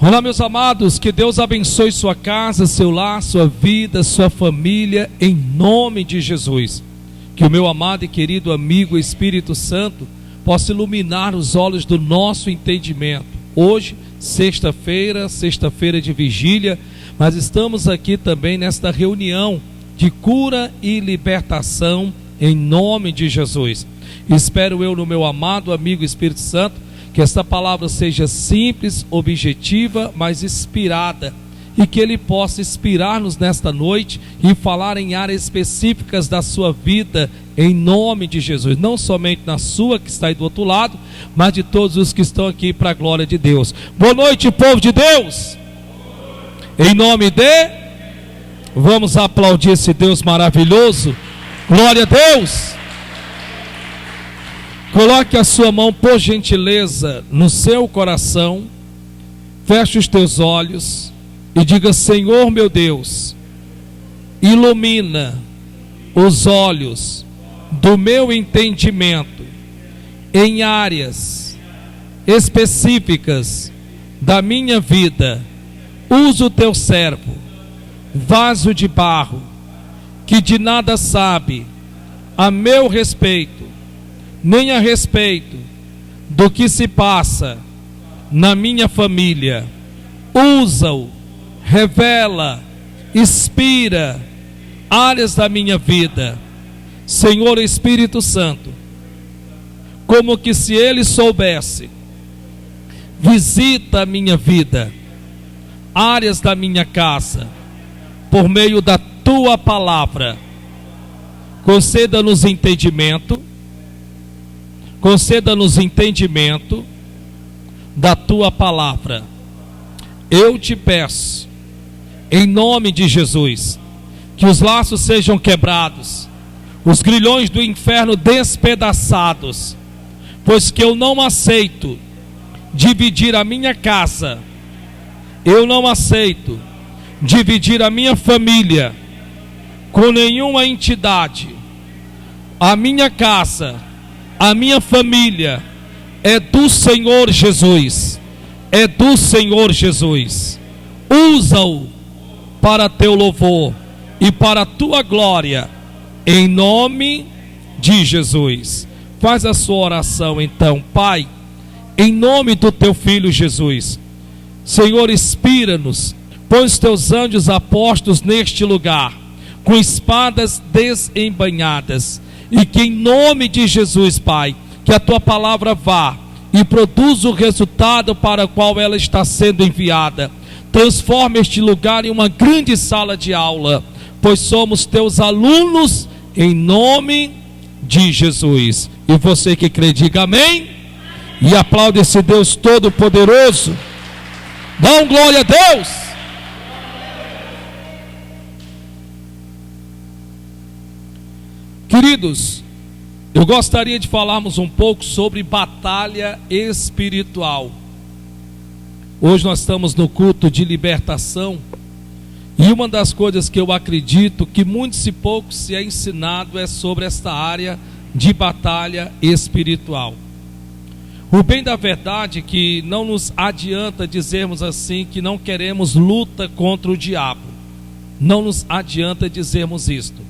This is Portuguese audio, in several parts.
Olá, meus amados, que Deus abençoe sua casa, seu lar, sua vida, sua família, em nome de Jesus. Que o meu amado e querido amigo Espírito Santo possa iluminar os olhos do nosso entendimento. Hoje, sexta-feira de vigília, mas estamos aqui também nesta reunião de cura e libertação em nome de Jesus. Espero eu no meu amado amigo Espírito Santo que esta palavra seja simples, objetiva, mas inspirada, e que ele possa inspirar-nos nesta noite e falar em áreas específicas da sua vida, em nome de Jesus, não somente na sua que está aí do outro lado, mas de todos os que estão aqui para a glória de Deus. Boa noite, povo de Deus. Em nome de, vamos aplaudir esse Deus maravilhoso. Glória a Deus. Coloque a sua mão, por gentileza, no seu coração, feche os teus olhos e diga: Senhor meu Deus, ilumina os olhos do meu entendimento em áreas específicas da minha vida. Usa o teu servo, vaso de barro, que de nada sabe a meu respeito, nem a respeito do que se passa na minha família. Usa-o, revela, inspira áreas da minha vida. Senhor Espírito Santo, como que se ele soubesse, visita a minha vida, áreas da minha casa, por meio da tua palavra. Conceda-nos entendimento, conceda-nos entendimento da tua palavra. Eu te peço, em nome de Jesus, que os laços sejam quebrados, os grilhões do inferno despedaçados, pois que eu não aceito dividir a minha casa, eu não aceito dividir a minha família com nenhuma entidade. A minha casa, a minha família é do Senhor Jesus, é do Senhor Jesus. Usa-o para teu louvor e para a tua glória, em nome de Jesus. Faz a sua oração então. Pai, em nome do teu Filho Jesus, Senhor, inspira-nos, põe os teus anjos apostos neste lugar, com espadas desembainhadas, e que em nome de Jesus, Pai, que a tua palavra vá e produza o resultado para o qual ela está sendo enviada. Transforma este lugar em uma grande sala de aula, pois somos teus alunos, em nome de Jesus. E você que crê, diga amém, e aplaude esse Deus todo-poderoso. Dá um glória a Deus. Queridos, eu gostaria de falarmos um pouco sobre batalha espiritual. Hoje nós estamos no culto de libertação, e uma das coisas que eu acredito que muito se pouco se é ensinado é sobre esta área de batalha espiritual. O bem da verdade é que não nos adianta dizermos assim que não queremos luta contra o diabo. Não nos adianta dizermos isto,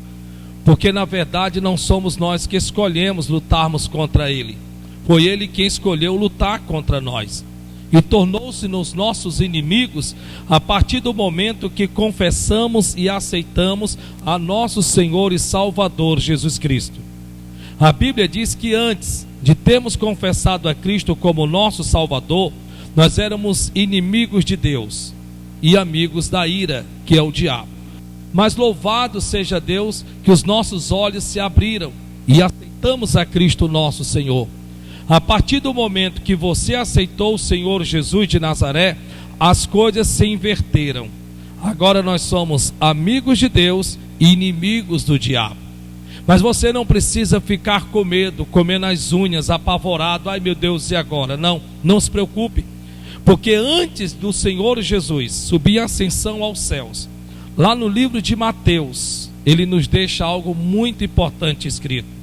porque na verdade não somos nós que escolhemos lutarmos contra ele. Foi ele quem escolheu lutar contra nós, e tornou-se nos nossos inimigos a partir do momento que confessamos e aceitamos a nosso Senhor e Salvador Jesus Cristo. A Bíblia diz que antes de termos confessado a Cristo como nosso Salvador, nós éramos inimigos de Deus e amigos da ira, que é o diabo. Mas louvado seja Deus que os nossos olhos se abriram e aceitamos a Cristo nosso Senhor. A partir do momento que você aceitou o Senhor Jesus de Nazaré, as coisas se inverteram. Agora nós somos amigos de Deus e inimigos do diabo. Mas você não precisa ficar com medo, comendo as unhas, apavorado. Ai meu Deus, e agora? Não se preocupe, porque antes do Senhor Jesus subir a ascensão aos céus, lá no livro de Mateus, ele nos deixa algo muito importante escrito.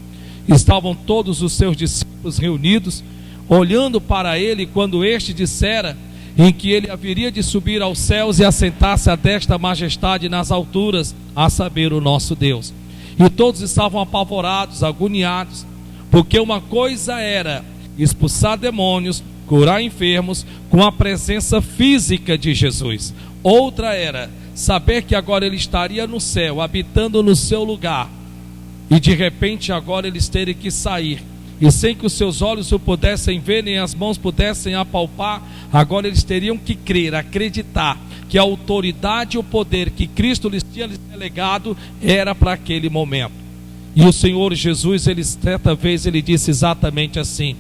Estavam todos os seus discípulos reunidos, olhando para ele, quando este dissera em que ele haveria de subir aos céus e assentar-se à destra majestade nas alturas, a saber, o nosso Deus. E todos estavam apavorados, agoniados, porque uma coisa era expulsar demônios, curar enfermos com a presença física de Jesus. Outra era saber que agora ele estaria no céu, habitando no seu lugar, e de repente agora eles terem que sair, e sem que os seus olhos o pudessem ver, nem as mãos pudessem apalpar, agora eles teriam que crer, acreditar que a autoridade e o poder que Cristo lhes tinha delegado era para aquele momento. E o Senhor Jesus, certa vez ele disse exatamente assim: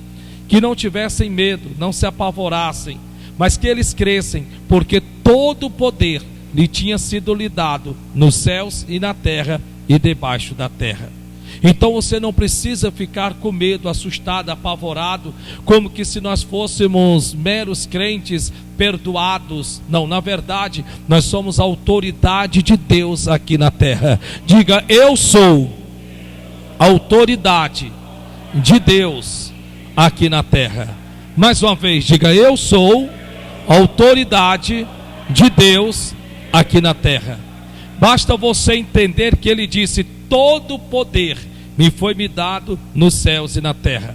que não tivessem medo, não se apavorassem, mas que eles crescem, porque todo o poder lhe tinha sido lhe dado nos céus e na terra e debaixo da terra. Então você não precisa ficar com medo, assustado, apavorado, como que se nós fôssemos meros crentes perdoados. Não, na verdade, nós somos a autoridade de Deus aqui na terra. Diga: eu sou a autoridade de Deus aqui na terra. Mais uma vez, diga: eu sou a autoridade de Deus aqui na terra. Basta você entender que ele disse: todo poder me dado nos céus e na terra.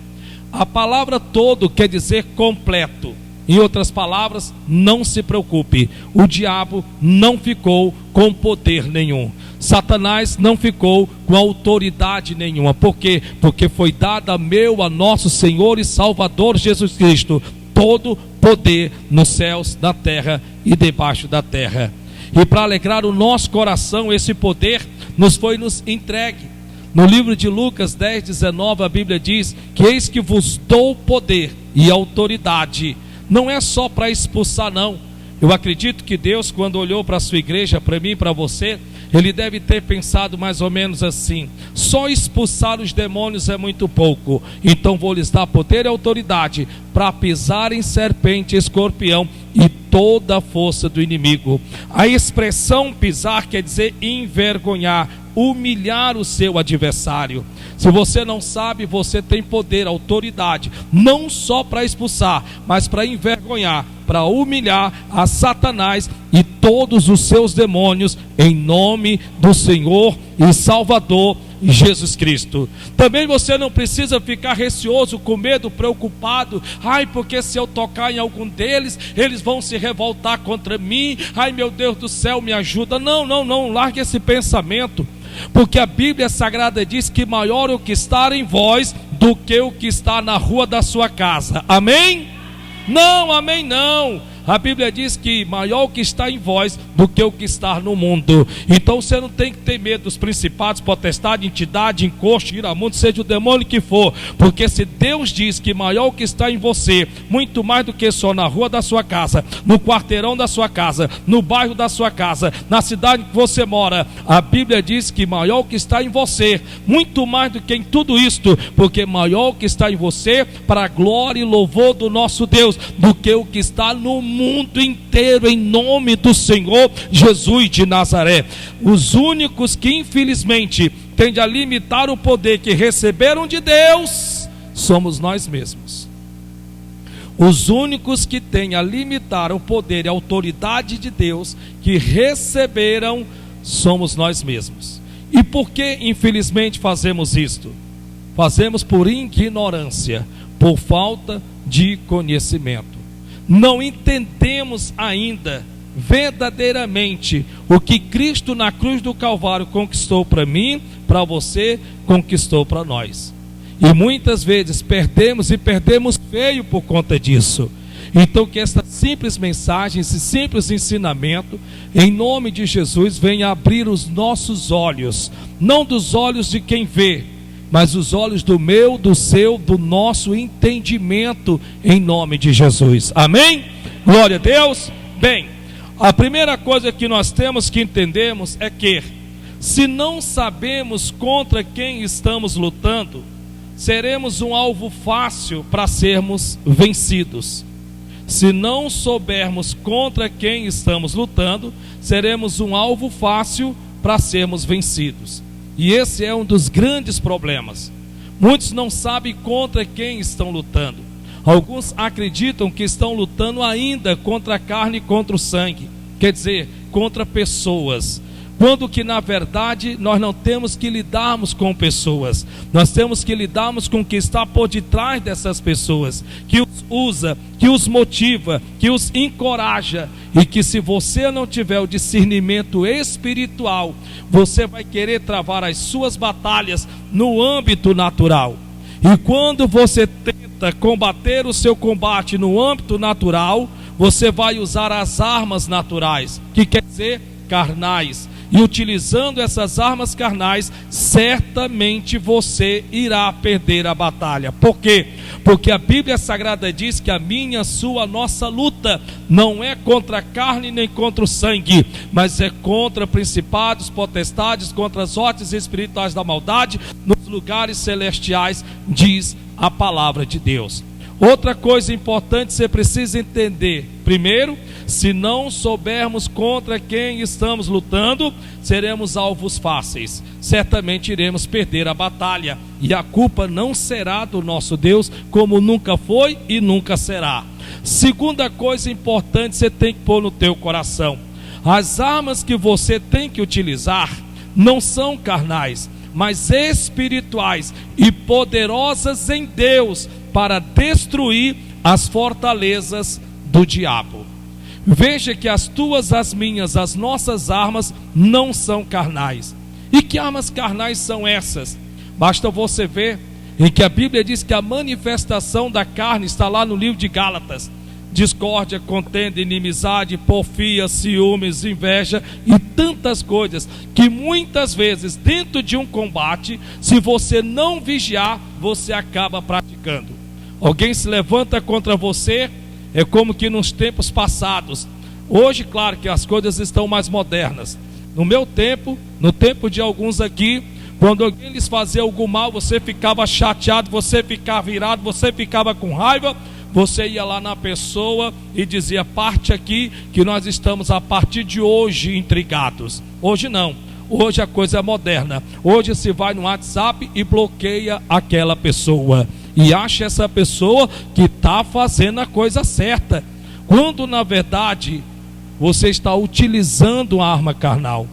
A palavra todo quer dizer completo. Em outras palavras, não se preocupe, o diabo não ficou com poder nenhum, Satanás não ficou com autoridade nenhuma. Por quê? Porque foi dado a nosso Senhor e Salvador Jesus Cristo todo poder nos céus, na terra e debaixo da terra. E para alegrar o nosso coração, esse poder nos entregue. No livro de Lucas 10:19, a Bíblia diz que eis que vos dou poder e autoridade. Não é só para expulsar, não. Eu acredito que Deus, quando olhou para a sua igreja, para mim e para você, Ele deve ter pensado mais ou menos assim: só expulsar os demônios é muito pouco, então vou lhes dar poder e autoridade para pisar em serpente, escorpião e toda a força do inimigo. A expressão pisar quer dizer envergonhar, humilhar o seu adversário. Se você não sabe, você tem poder, autoridade, não só para expulsar, mas para envergonhar, para humilhar a Satanás e todos os seus demônios, em nome do Senhor e Salvador Jesus Cristo. Também você não precisa ficar receoso, com medo, preocupado: ai, porque se eu tocar em algum deles, eles vão se revoltar contra mim, ai meu Deus do céu, me ajuda. Não, largue esse pensamento, porque a Bíblia Sagrada diz que maior é o que está em vós do que o que está na rua da sua casa. Amém? Não, amém não. A Bíblia diz que maior o que está em vós do que o que está no mundo. Então você não tem que ter medo dos principados, potestade, entidade, encosto, iramundo, seja o demônio que for. Porque se Deus diz que maior o que está em você, muito mais do que só na rua da sua casa, no quarteirão da sua casa, no bairro da sua casa, na cidade que você mora, a Bíblia diz que maior o que está em você, muito mais do que em tudo isto, porque maior o que está em você, para a glória e louvor do nosso Deus, do que o que está no mundo inteiro, em nome do Senhor Jesus de Nazaré. Os únicos que infelizmente tendem a limitar o poder que receberam de Deus somos nós mesmos. Os únicos que têm a limitar o poder e a autoridade de Deus que receberam somos nós mesmos. E por que infelizmente fazemos isto? Fazemos por ignorância, por falta de conhecimento. Não entendemos ainda verdadeiramente o que Cristo na cruz do Calvário conquistou para mim, para você, conquistou para nós. E muitas vezes perdemos, e perdemos feio por conta disso. Então que esta simples mensagem, esse simples ensinamento, em nome de Jesus, venha abrir os nossos olhos, não dos olhos de quem vê, mas os olhos do meu, do seu, do nosso entendimento, em nome de Jesus. Amém? Glória a Deus. Bem, a primeira coisa que nós temos que entendermos é que, se não sabemos contra quem estamos lutando, seremos um alvo fácil para sermos vencidos. Se não soubermos contra quem estamos lutando, seremos um alvo fácil para sermos vencidos. E esse é um dos grandes problemas. Muitos não sabem contra quem estão lutando. Alguns acreditam que estão lutando ainda contra a carne e contra o sangue, quer dizer, contra pessoas, quando que na verdade nós não temos que lidarmos com pessoas, nós temos que lidarmos com o que está por detrás dessas pessoas, que os usa, que os motiva, que os encoraja, e que se você não tiver o discernimento espiritual, você vai querer travar as suas batalhas no âmbito natural. E quando você tenta combater o seu combate no âmbito natural, você vai usar as armas naturais, que quer dizer carnais. E utilizando essas armas carnais, certamente você irá perder a batalha. Por quê? Porque a Bíblia Sagrada diz que a minha, a sua, a nossa luta não é contra a carne nem contra o sangue, mas é contra principados, potestades, contra as hostes espirituais da maldade nos lugares celestiais, diz a palavra de Deus. Outra coisa importante você precisa entender: primeiro, se não soubermos contra quem estamos lutando, seremos alvos fáceis, certamente iremos perder a batalha, e a culpa não será do nosso Deus, como nunca foi e nunca será. Segunda coisa importante, você tem que pôr no teu coração: as armas que você tem que utilizar não são carnais, mas espirituais e poderosas em Deus, para destruir as fortalezas do diabo. Veja que as tuas, as minhas, as nossas armas não são carnais. E que armas carnais são essas? Basta você ver em que a Bíblia diz que a manifestação da carne está lá no livro de Gálatas: discórdia, contenda, inimizade, porfia, ciúmes, inveja e tantas coisas, que muitas vezes dentro de um combate, se você não vigiar, você acaba praticando. Alguém se levanta contra você, é como que nos tempos passados. Hoje, claro que as coisas estão mais modernas. No meu tempo, no tempo de alguns aqui, quando alguém lhes fazia algum mal, você ficava chateado, você ficava irado, você ficava com raiva, você ia lá na pessoa e dizia: parte aqui, que nós estamos a partir de hoje intrigados. Hoje não, hoje a coisa é moderna. Hoje se vai no WhatsApp e bloqueia aquela pessoa, e acha essa pessoa que está fazendo a coisa certa, quando na verdade você está utilizando a arma carnal.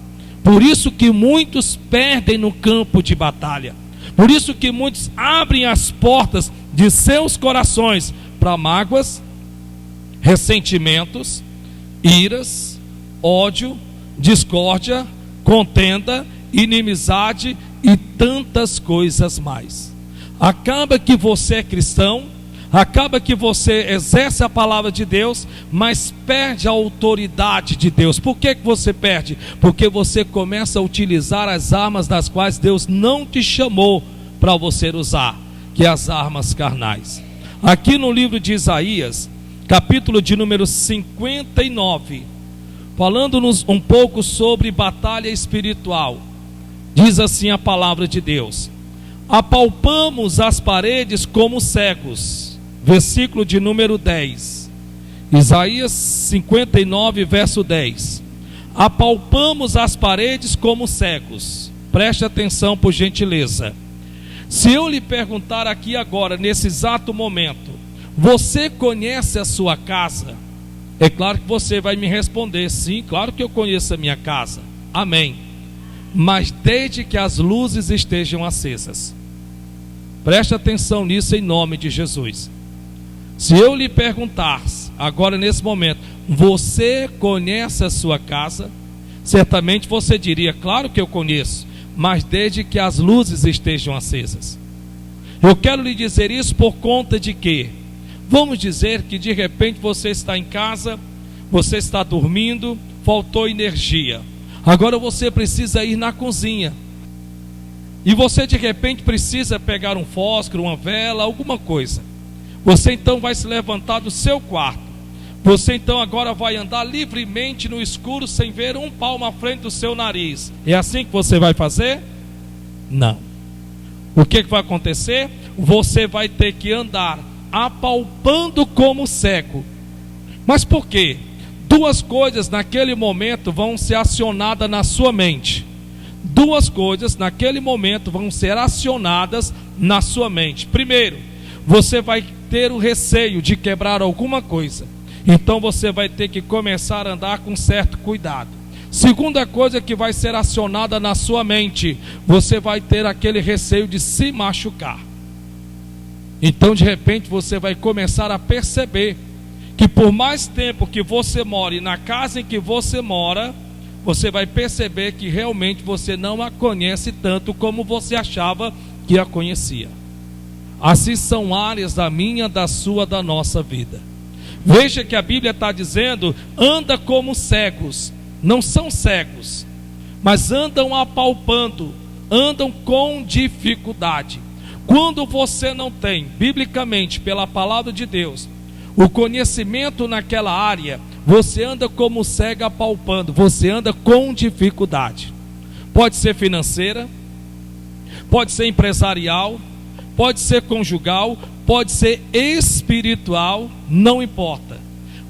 Por isso que muitos perdem no campo de batalha, por isso que muitos abrem as portas de seus corações para mágoas, ressentimentos, iras, ódio, discórdia, contenda, inimizade e tantas coisas mais. Acaba que você é cristão, acaba que você exerce a palavra de Deus, mas perde a autoridade de Deus. Por que você perde? Porque você começa a utilizar as armas das quais Deus não te chamou para você usar, que é as armas carnais. Aqui no livro de Isaías, capítulo de número 59, falando-nos um pouco sobre batalha espiritual, diz assim a palavra de Deus: apalpamos as paredes como cegos. Versículo de número 10. Isaías 59, verso 10. Apalpamos as paredes como cegos. Preste atenção, por gentileza. Se eu lhe perguntar aqui agora, nesse exato momento: você conhece a sua casa? É claro que você vai me responder: sim, claro que eu conheço a minha casa. Amém. Mas desde que as luzes estejam acesas. Preste atenção nisso em nome de Jesus. Se eu lhe perguntar agora nesse momento: você conhece a sua casa? Certamente você diria: claro que eu conheço, mas desde que as luzes estejam acesas. Eu quero lhe dizer isso por conta de que, vamos dizer que de repente você está em casa, você está dormindo, faltou energia. Agora você precisa ir na cozinha. E você de repente precisa pegar um fósforo, uma vela, alguma coisa. Você então vai se levantar do seu quarto. Você então agora vai andar livremente no escuro, sem ver um palmo à frente do seu nariz. É assim que você vai fazer? Não. O que vai acontecer? Você vai ter que andar apalpando como cego. Mas por quê? Duas coisas naquele momento vão ser acionadas na sua mente. Duas coisas naquele momento vão ser acionadas na sua mente. Primeiro, você vai ter o receio de quebrar alguma coisa. Então você vai ter que começar a andar com certo cuidado. Segunda coisa que vai ser acionada na sua mente, você vai ter aquele receio de se machucar. Então de repente você vai começar a perceber que por mais tempo que você more na casa em que você mora, você vai perceber que realmente você não a conhece tanto como você achava que a conhecia. Assim são áreas da minha, da sua, da nossa vida. Veja que a Bíblia está dizendo, anda como cegos. Não são cegos, mas andam apalpando, andam com dificuldade. Quando você não tem, biblicamente, pela palavra de Deus, o conhecimento naquela área, você anda como cego apalpando, você anda com dificuldade. Pode ser financeira, pode ser empresarial, pode ser conjugal, pode ser espiritual, não importa.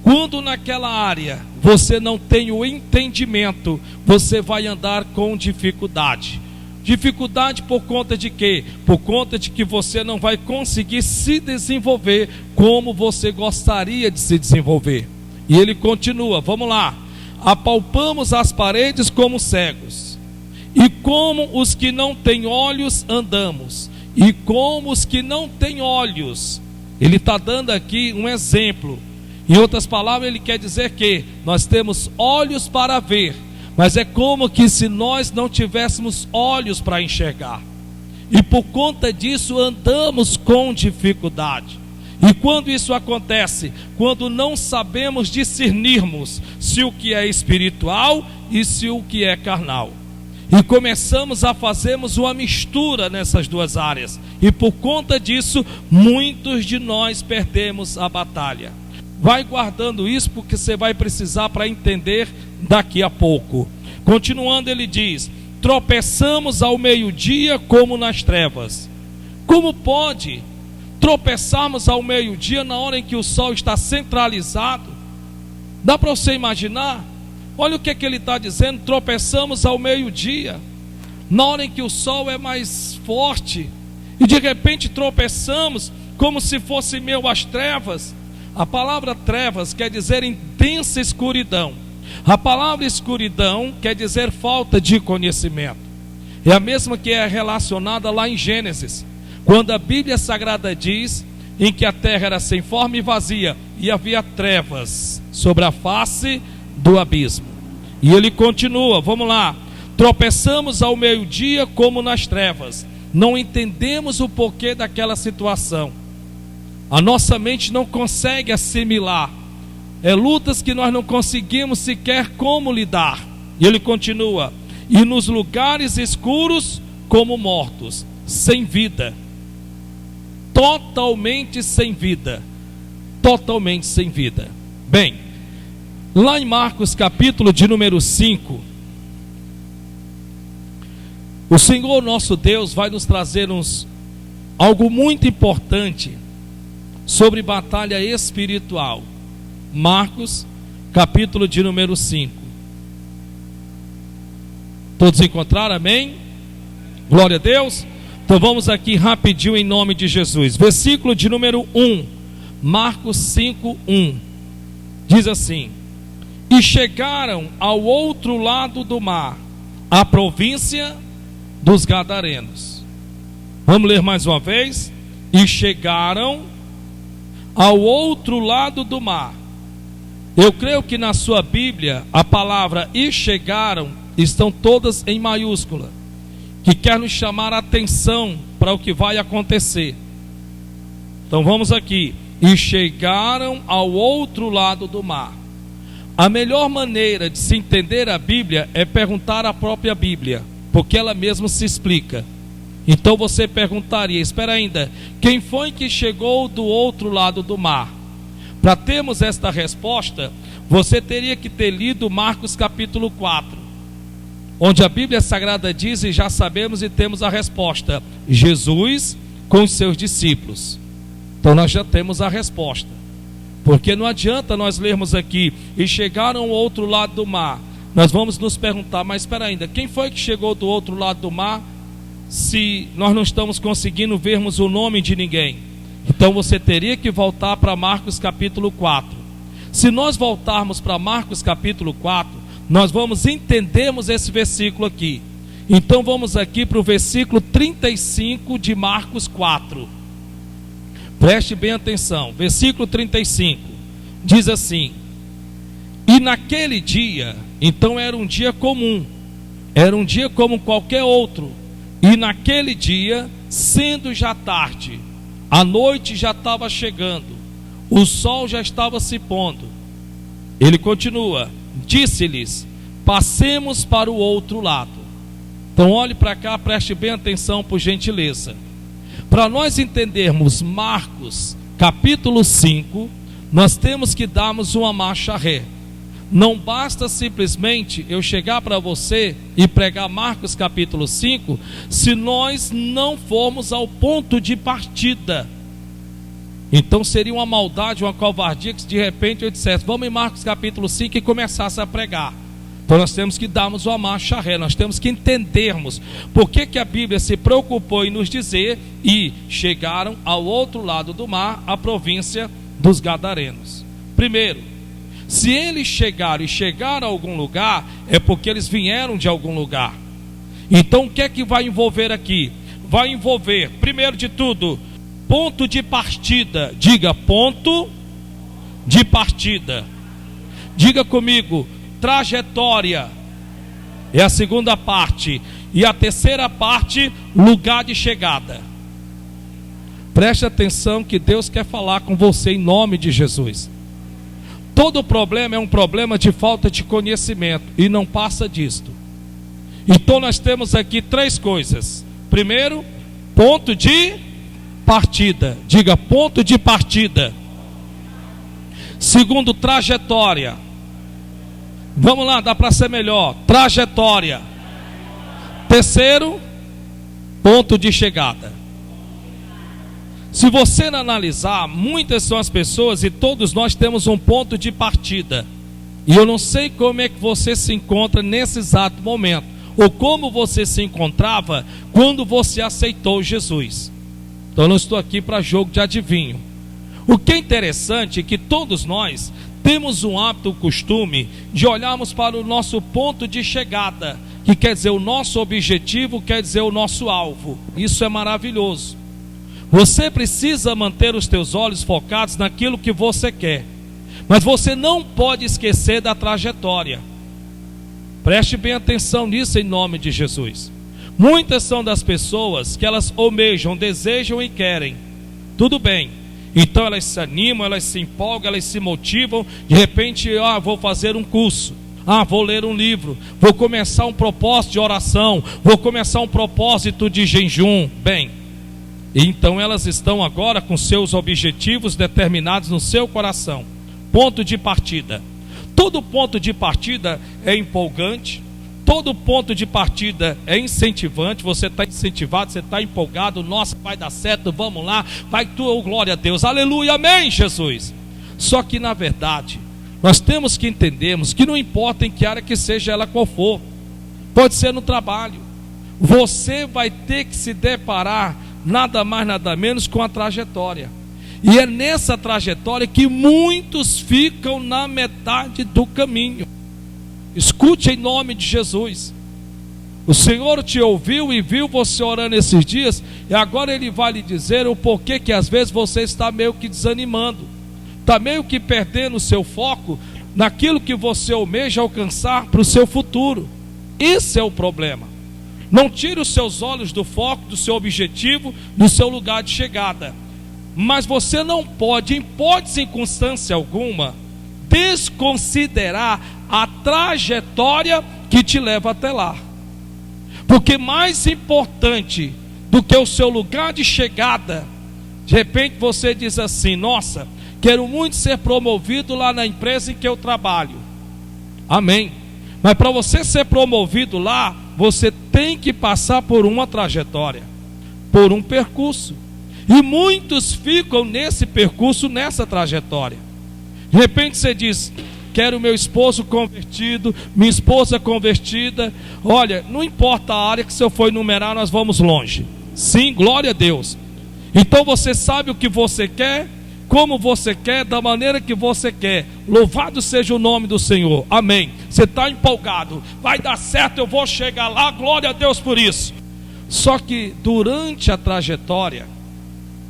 Quando naquela área você não tem o entendimento, você vai andar com dificuldade. Dificuldade por conta de quê? Por conta de que você não vai conseguir se desenvolver como você gostaria de se desenvolver. E ele continua, vamos lá. Apalpamos as paredes como cegos, e como os que não têm olhos andamos, e como os que não têm olhos. Ele está dando aqui um exemplo. Em outras palavras, ele quer dizer que nós temos olhos para ver, mas é como que se nós não tivéssemos olhos para enxergar. E por conta disso andamos com dificuldade. E quando isso acontece? Quando não sabemos discernirmos se o que é espiritual e se o que é carnal. E começamos a fazermos uma mistura nessas duas áreas. E por conta disso, muitos de nós perdemos a batalha. Vai guardando isso porque você vai precisar para entender daqui a pouco. Continuando, ele diz: tropeçamos ao meio-dia como nas trevas. Como pode tropeçarmos ao meio-dia na hora em que o sol está centralizado? Dá para você imaginar? Olha o que ele está dizendo: tropeçamos ao meio-dia, na hora em que o sol é mais forte, e de repente tropeçamos como se fosse meio às trevas. A palavra trevas quer dizer intensa escuridão. A palavra escuridão quer dizer falta de conhecimento. É a mesma que é relacionada lá em Gênesis, quando a Bíblia Sagrada diz em que a terra era sem forma e vazia, e havia trevas sobre a face do abismo. E ele continua, vamos lá. Tropeçamos ao meio-dia como nas trevas. Não entendemos o porquê daquela situação. A nossa mente não consegue assimilar. É lutas que nós não conseguimos sequer como lidar. E ele continua: e nos lugares escuros como mortos, sem vida. Totalmente sem vida. Totalmente sem vida. Bem, lá em Marcos capítulo de número 5, o Senhor nosso Deus vai nos trazer algo muito importante sobre batalha espiritual. Marcos capítulo de número 5. Todos encontraram? Amém? Glória a Deus. Então vamos aqui rapidinho em nome de Jesus. Versículo de número 1. Marcos 5, 1. Diz assim: e chegaram ao outro lado do mar, a província dos Gadarenos. Vamos ler mais uma vez. E chegaram ao outro lado do mar. Eu creio que na sua Bíblia a palavra e chegaram estão todas em maiúscula, que quer nos chamar a atenção para o que vai acontecer. Então vamos aqui. E chegaram ao outro lado do mar. A melhor maneira de se entender a Bíblia é perguntar à própria Bíblia, porque ela mesma se explica. Então você perguntaria: espera ainda, quem foi que chegou do outro lado do mar? Para termos esta resposta, você teria que ter lido Marcos capítulo 4, onde a Bíblia Sagrada diz, e já sabemos e temos a resposta: Jesus com os seus discípulos. Então nós já temos a resposta, porque não adianta nós lermos aqui e chegaram ao outro lado do mar. Nós vamos nos perguntar: mas espera ainda, quem foi que chegou do outro lado do mar, se nós não estamos conseguindo vermos o nome de ninguém? Então você teria que voltar para Marcos capítulo 4. Se nós voltarmos para Marcos capítulo 4, nós vamos entendermos esse versículo aqui. Então vamos aqui para o versículo 35 de Marcos 4. Preste bem atenção. Versículo 35 diz assim: e naquele dia, então era um dia comum, era um dia como qualquer outro. E naquele dia, sendo já tarde, a noite já estava chegando, o sol já estava se pondo. Ele continua, disse-lhes: passemos para o outro lado. Então olhe para cá, preste bem atenção por gentileza. Para nós entendermos Marcos capítulo 5, nós temos que darmos uma marcha ré. Não basta simplesmente eu chegar para você e pregar Marcos capítulo 5, se nós não formos ao ponto de partida. Então seria uma maldade, uma covardia, que de repente eu dissesse: vamos em Marcos capítulo 5 e começasse a pregar. Então nós temos que darmos uma marcha ré, nós temos que entendermos por que a Bíblia se preocupou em nos dizer: e chegaram ao outro lado do mar, a província dos Gadarenos. Primeiro, se eles chegaram a algum lugar, é porque eles vieram de algum lugar. Então o que é que vai envolver aqui? Vai envolver, primeiro de tudo, ponto de partida. Diga: ponto de partida. Diga comigo: trajetória é a segunda parte. E a terceira parte, lugar de chegada. Preste atenção que Deus quer falar com você em nome de Jesus. Todo problema é um problema de falta de conhecimento, e não passa disto. Então nós temos aqui três coisas. Primeiro, ponto de partida. Diga: ponto de partida. Segundo, trajetória. Vamos lá, dá para ser melhor. Trajetória. Terceiro, ponto de chegada. Se você não analisar, muitas são as pessoas, e todos nós temos um ponto de partida. E eu não sei como é que você se encontra nesse exato momento, ou como você se encontrava quando você aceitou Jesus. Então eu não estou aqui para jogo de adivinho. O que é interessante é que todos nós temos um hábito, um costume de olharmos para o nosso ponto de chegada, que quer dizer o nosso objetivo, quer dizer o nosso alvo. Isso é maravilhoso. Você precisa manter os teus olhos focados naquilo que você quer, mas você não pode esquecer da trajetória. Preste bem atenção nisso em nome de Jesus. Muitas são das pessoas que elas almejam, desejam e querem. Tudo bem. Então elas se animam, elas se empolgam, elas se motivam. De repente, vou fazer um curso, vou ler um livro, vou começar um propósito de oração, vou começar um propósito de jejum. Bem, então elas estão agora com seus objetivos determinados no seu coração. Ponto de partida. Todo ponto de partida é empolgante. Todo ponto de partida é incentivante. Você está incentivado, você está empolgado. Nossa, vai dar certo, vamos lá. Vai tua glória a Deus, aleluia, amém, Jesus. Só que na verdade, nós temos que entendermos que não importa em que área que seja ela qual for, pode ser no trabalho, você vai ter que se deparar nada mais nada menos com a trajetória. E é nessa trajetória que muitos ficam na metade do caminho. Escute em nome de Jesus. O Senhor te ouviu e viu você orando esses dias, e agora Ele vai lhe dizer o porquê que às vezes você está meio que desanimando, está meio que perdendo o seu foco naquilo que você almeja alcançar para o seu futuro. Esse é o problema. Não tire os seus olhos do foco, do seu objetivo, do seu lugar de chegada. Mas você não pode, em hipótese e circunstância alguma, desconsiderar a trajetória que te leva até lá. Porque mais importante do que o seu lugar de chegada, de repente você diz assim: nossa, quero muito ser promovido lá na empresa em que eu trabalho. Amém. Mas para você ser promovido lá, você tem que passar por uma trajetória, por um percurso. E muitos ficam nesse percurso, nessa trajetória. De repente você diz: quero meu esposo convertido, minha esposa convertida. Olha, não importa a área que se eu for enumerar, nós vamos longe. Sim, glória a Deus. Então você sabe o que você quer, como você quer, da maneira que você quer. Louvado seja o nome do Senhor, amém. Você está empolgado, vai dar certo, eu vou chegar lá, glória a Deus por isso. Só que durante a trajetória,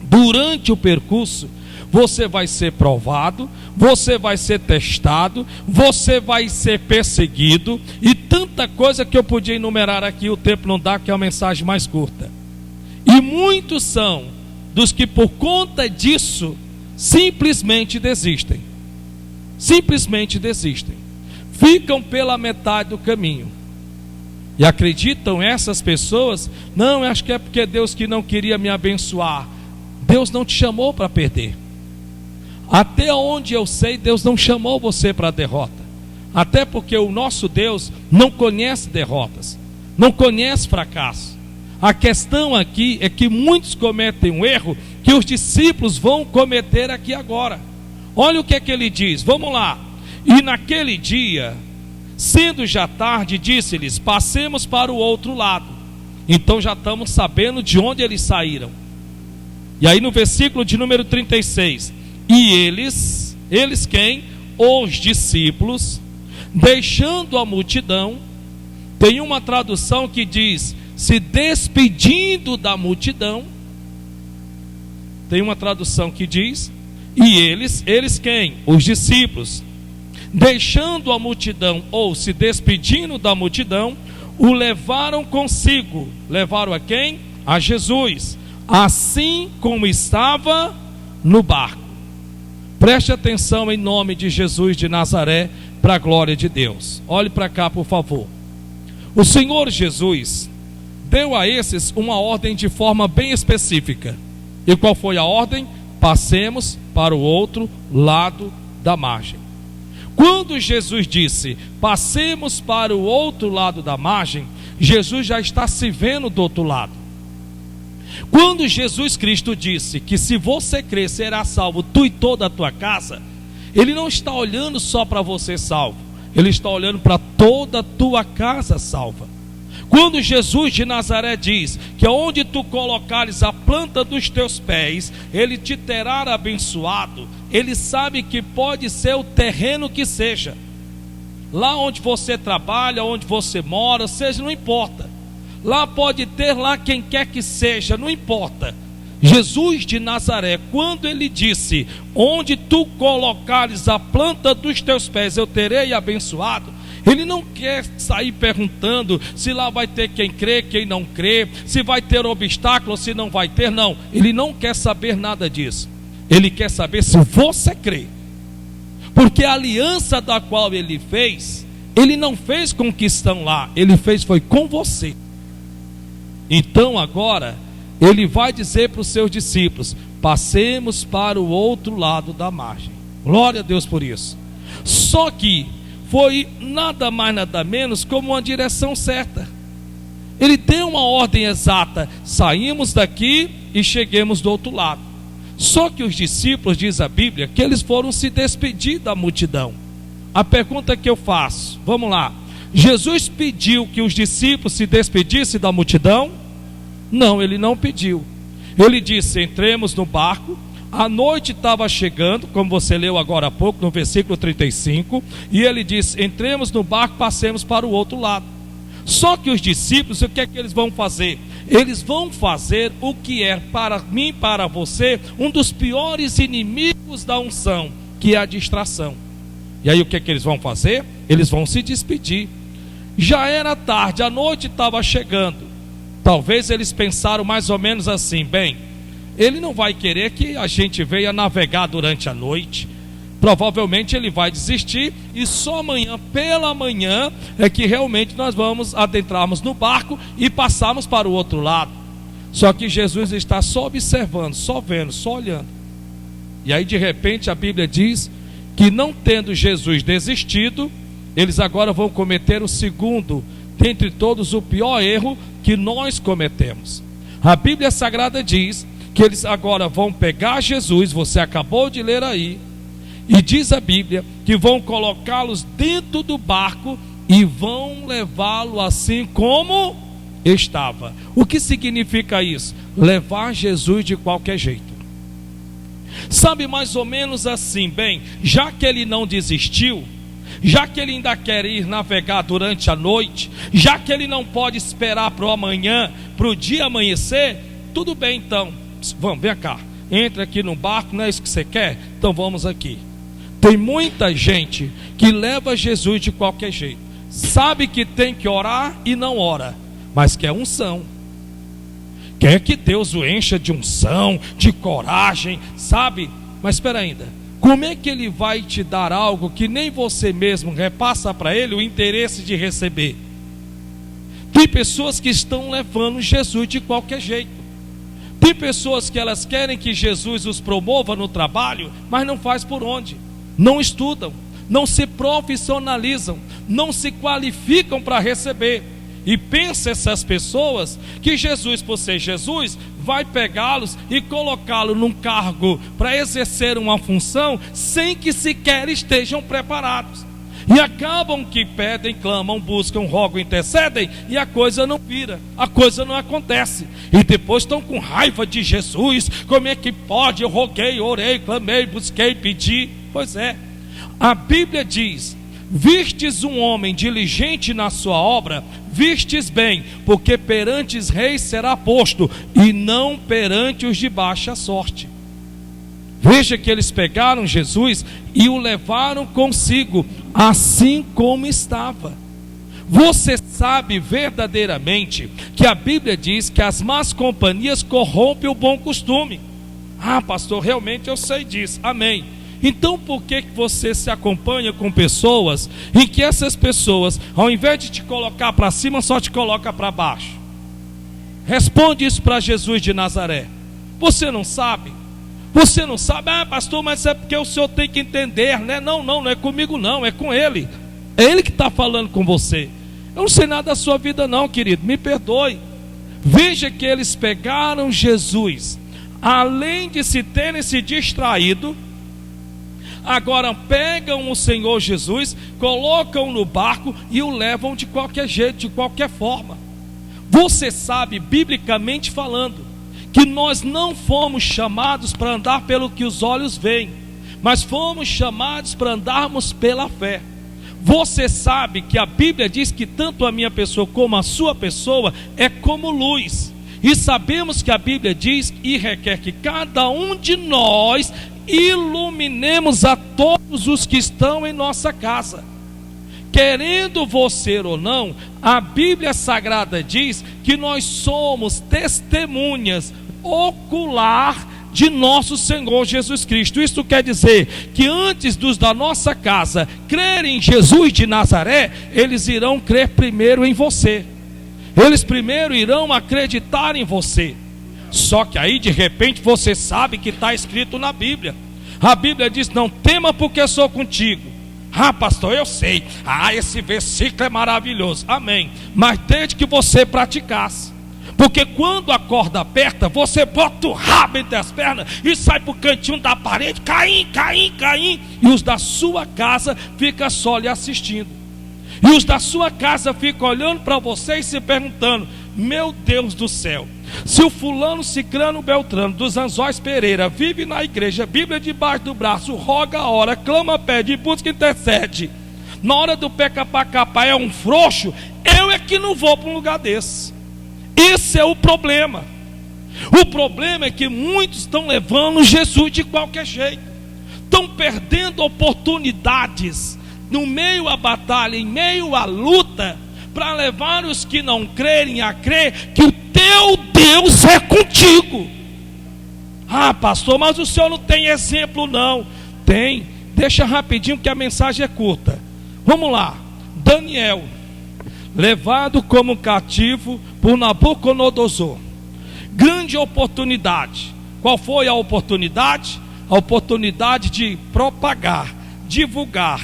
durante o percurso, você vai ser provado, você vai ser testado, você vai ser perseguido, e tanta coisa que eu podia enumerar aqui, o tempo não dá, que é uma mensagem mais curta. E muitos são dos que por conta disso simplesmente desistem. Simplesmente desistem. Ficam pela metade do caminho. E acreditam essas pessoas, não, eu acho que é porque Deus que não queria me abençoar. Deus não te chamou para perder. Até onde eu sei, Deus não chamou você para a derrota. Até porque o nosso Deus não conhece derrotas, não conhece fracasso. A questão aqui é que muitos cometem um erro que os discípulos vão cometer aqui agora. Olha o que é que ele diz, vamos lá. E naquele dia, sendo já tarde, disse-lhes: passemos para o outro lado. Então já estamos sabendo de onde eles saíram. E aí no versículo de número 36, e eles quem? Os discípulos, deixando a multidão. Tem uma tradução que diz: se despedindo da multidão. Tem uma tradução que diz: e eles quem? Os discípulos, deixando a multidão, ou se despedindo da multidão, o levaram consigo. Levaram a quem? A Jesus, assim como estava no barco. Preste atenção em nome de Jesus de Nazaré, para a glória de Deus. Olhe para cá, por favor. O Senhor Jesus deu a esses uma ordem de forma bem específica. E qual foi a ordem? Passemos para o outro lado da margem. Quando Jesus disse: passemos para o outro lado da margem, Jesus já está se vendo do outro lado. Quando Jesus Cristo disse que se você crer será salvo tu e toda a tua casa, Ele não está olhando só para você salvo, Ele está olhando para toda a tua casa salva. Quando Jesus de Nazaré diz que onde tu colocares a planta dos teus pés, Ele te terá abençoado, Ele sabe que pode ser o terreno que seja, lá onde você trabalha, onde você mora, seja, não importa. Lá pode ter lá quem quer que seja, não importa. Jesus de Nazaré, quando Ele disse: onde tu colocares a planta dos teus pés, eu terei abençoado, Ele não quer sair perguntando se lá vai ter quem crê, quem não crê, se vai ter obstáculo ou se não vai ter, não. Ele não quer saber nada disso. Ele quer saber se você crê. Porque a aliança da qual Ele fez, Ele não fez com que estão lá, Ele fez foi com você. Então agora Ele vai dizer para os seus discípulos: passemos para o outro lado da margem. Glória a Deus por isso. Só que foi nada mais nada menos como uma direção certa. Ele deu uma ordem exata: saímos daqui e cheguemos do outro lado. Só que os discípulos, diz a Bíblia, que eles foram se despedir da multidão. A pergunta que eu faço, vamos lá: Jesus pediu que os discípulos se despedissem da multidão? Não, Ele não pediu. Ele disse: entremos no barco. A noite estava chegando, como você leu agora há pouco no versículo 35, e Ele disse: entremos no barco, passemos para o outro lado. Só que os discípulos, o que é que eles vão fazer? Eles vão fazer o que é para mim, para você, um dos piores inimigos da unção, que é a distração. E aí o que é que eles vão fazer? Eles vão se despedir. Já era tarde, a noite estava chegando. Talvez eles pensaram mais ou menos assim: bem, Ele não vai querer que a gente venha navegar durante a noite. Provavelmente Ele vai desistir, e só amanhã, pela manhã, é que realmente nós vamos adentrarmos no barco e passarmos para o outro lado. Só que Jesus está só observando, só vendo, só olhando. E aí de repente a Bíblia diz que, não tendo Jesus desistido, eles agora vão cometer o segundo, dentre todos, o pior erro que nós cometemos. A Bíblia Sagrada diz que eles agora vão pegar Jesus, você acabou de ler aí, e diz a Bíblia que vão colocá-los dentro do barco e vão levá-lo assim como estava. O que significa isso? Levar Jesus de qualquer jeito. Sabe, mais ou menos assim, bem, já que ele não desistiu, já que ele ainda quer ir navegar durante a noite, já que ele não pode esperar para o amanhã, para o dia amanhecer, tudo bem então, vamos, vem cá, entra aqui no barco, não é isso que você quer? Então vamos aqui. Tem muita gente que leva Jesus de qualquer jeito, sabe que tem que orar e não ora, mas quer unção, quer que Deus o encha de unção, de coragem, sabe? Mas espera ainda, como é que ele vai te dar algo que nem você mesmo repassa para ele o interesse de receber? Tem pessoas que estão levando Jesus de qualquer jeito. Tem pessoas que elas querem que Jesus os promova no trabalho, mas não faz por onde. Não estudam, não se profissionalizam, não se qualificam para receber. E pensa essas pessoas que Jesus, por ser Jesus, vai pegá-los e colocá-los num cargo para exercer uma função sem que sequer estejam preparados. E acabam que pedem, clamam, buscam, rogam, intercedem e a coisa não vira, a coisa não acontece. E depois estão com raiva de Jesus. Como é que pode? Eu roguei, orei, clamei, busquei, pedi. Pois é, a Bíblia diz: vistes um homem diligente na sua obra, vistes bem, porque perante os reis será posto, e não perante os de baixa sorte. Veja que eles pegaram Jesus e o levaram consigo, assim como estava. Você sabe verdadeiramente que a Bíblia diz que as más companhias corrompem o bom costume. Ah, pastor, realmente eu sei disso, amém. Então por que você se acompanha com pessoas em que essas pessoas, ao invés de te colocar para cima, só te coloca para baixo? Responde isso para Jesus de Nazaré. Você não sabe? Você não sabe? Ah, pastor, mas é porque o senhor tem que entender, né? Não é comigo não, é com ele. É ele que está falando com você. Eu não sei nada da sua vida não, querido, me perdoe. Veja que eles pegaram Jesus, além de se terem se distraído, agora pegam o Senhor Jesus, colocam no barco e o levam de qualquer jeito, de qualquer forma. Você sabe, biblicamente falando, que nós não fomos chamados para andar pelo que os olhos veem, mas fomos chamados para andarmos pela fé. Você sabe que a Bíblia diz que tanto a minha pessoa como a sua pessoa é como luz. E sabemos que a Bíblia diz e requer que cada um de nós iluminemos a todos os que estão em nossa casa. Querendo você ou não, a Bíblia Sagrada diz que nós somos testemunhas ocular de nosso Senhor Jesus Cristo. Isto quer dizer que antes dos da nossa casa crerem em Jesus de Nazaré, eles irão crer primeiro em você. Eles primeiro irão acreditar em você. Só que aí de repente você sabe que está escrito na Bíblia. A Bíblia diz: não tema, porque sou contigo. Ah, pastor, eu sei. Ah, esse versículo é maravilhoso. Amém. Mas desde que você praticasse. Porque quando a corda aperta, você bota o rabo entre as pernas e sai para o cantinho da parede, Caim. E os da sua casa ficam só lhe assistindo. E os da sua casa ficam olhando para você e se perguntando: meu Deus do céu, se o fulano, cicrano, beltrano, dos Anzóis Pereira vive na igreja, Bíblia debaixo do braço, roga a hora, clama, pede, busca, intercede, na hora do peca para capa é um frouxo, eu é que não vou para um lugar desse. Esse é o problema. O problema é que muitos estão levando Jesus de qualquer jeito, estão perdendo oportunidades no meio à batalha, em meio à luta, para levar os que não crerem a crer que o teu Deus é contigo. Ah, pastor, mas o senhor não tem exemplo não. Tem, deixa rapidinho que a mensagem é curta. Vamos lá. Daniel, levado como cativo por Nabucodonosor. Grande oportunidade. Qual foi a oportunidade? A oportunidade de propagar, divulgar,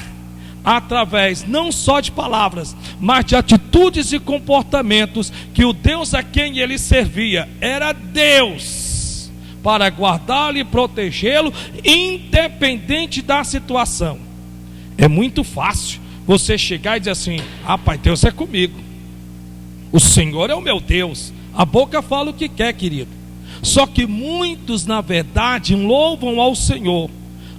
através não só de palavras, mas de atitudes e comportamentos, que o Deus a quem ele servia era Deus, para guardá-lo e protegê-lo, independente da situação. É muito fácil você chegar e dizer assim: ah, pai, Deus é comigo. O Senhor é o meu Deus. A boca fala o que quer, querido. Só que muitos, na verdade, louvam ao Senhor.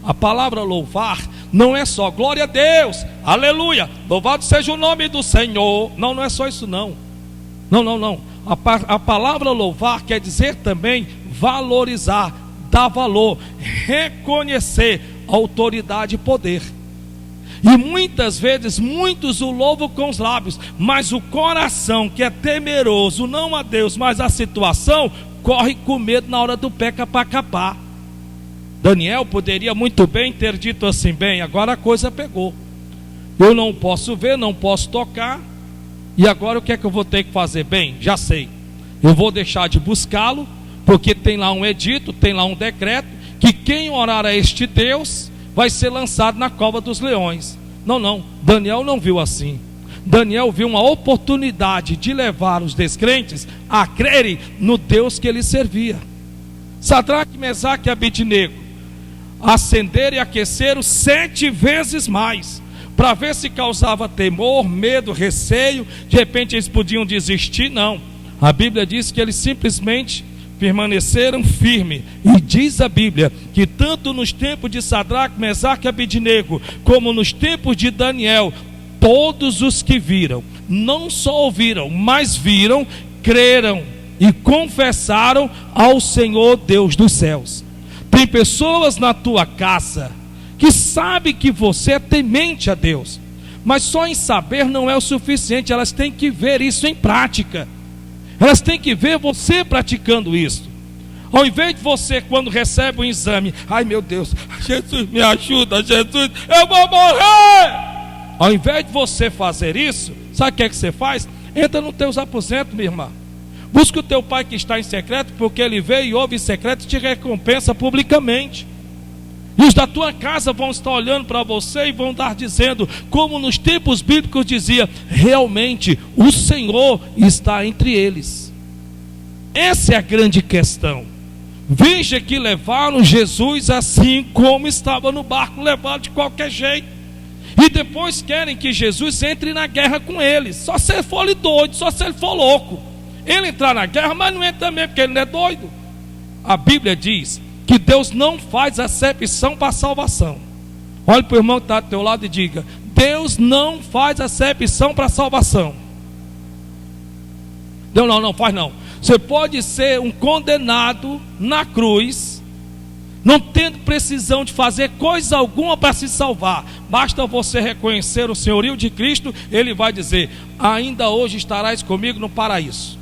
A palavra louvar não é só glória a Deus, aleluia, louvado seja o nome do Senhor. Não, não é só isso não. Não. A palavra louvar quer dizer também valorizar, dar valor, reconhecer autoridade e poder. E muitas vezes, muitos o louvam com os lábios, mas o coração que é temeroso, não a Deus, mas a situação, corre com medo na hora do pé para acabar. Daniel poderia muito bem ter dito assim: bem, agora a coisa pegou, eu não posso ver, não posso tocar, e agora o que é que eu vou ter que fazer? Bem, já sei, eu vou deixar de buscá-lo, porque tem lá um edito, tem lá um decreto, que quem orar a este Deus vai ser lançado na cova dos leões. Não, Daniel não viu assim. Daniel viu uma oportunidade de levar os descrentes a crerem no Deus que ele servia. Sadraque, Mesaque e Abednego acenderam e aqueceram 7 vezes mais, para ver se causava temor, medo, receio. De repente eles podiam desistir. Não, a Bíblia diz que eles simplesmente permaneceram firmes. E diz a Bíblia que tanto nos tempos de Sadraque, Mesaque e Abednego, como nos tempos de Daniel, todos os que viram, não só ouviram, mas viram, creram e confessaram ao Senhor Deus dos céus. Tem pessoas na tua casa que sabem que você é temente a Deus, mas só em saber não é o suficiente. Elas têm que ver isso em prática. Elas têm que ver você praticando isso. Ao invés de você, quando recebe um exame, ai meu Deus, Jesus me ajuda, Jesus, eu vou morrer. Ao invés de você fazer isso, sabe o que é que você faz? Entra nos teus aposentos, minha irmã. Busca o teu pai que está em secreto, porque ele veio e ouve em secreto e te recompensa publicamente. E os da tua casa vão estar olhando para você e vão estar dizendo, como nos tempos bíblicos dizia, realmente o Senhor está entre eles. Essa é a grande questão. Veja que levaram Jesus assim como estava no barco, levaram de qualquer jeito. E depois querem que Jesus entre na guerra com eles. Só se ele for doido, só se ele for louco. Ele entrar na guerra, mas não entra também, porque ele não é doido. A Bíblia diz que Deus não faz acepção para salvação. Olhe para o irmão que está do teu lado e diga: Deus não faz acepção para salvação. Não faz não. Você pode ser um condenado na cruz, não tendo precisão de fazer coisa alguma para se salvar. Basta você reconhecer o senhorio de Cristo. Ele vai dizer: ainda hoje estarás comigo no paraíso.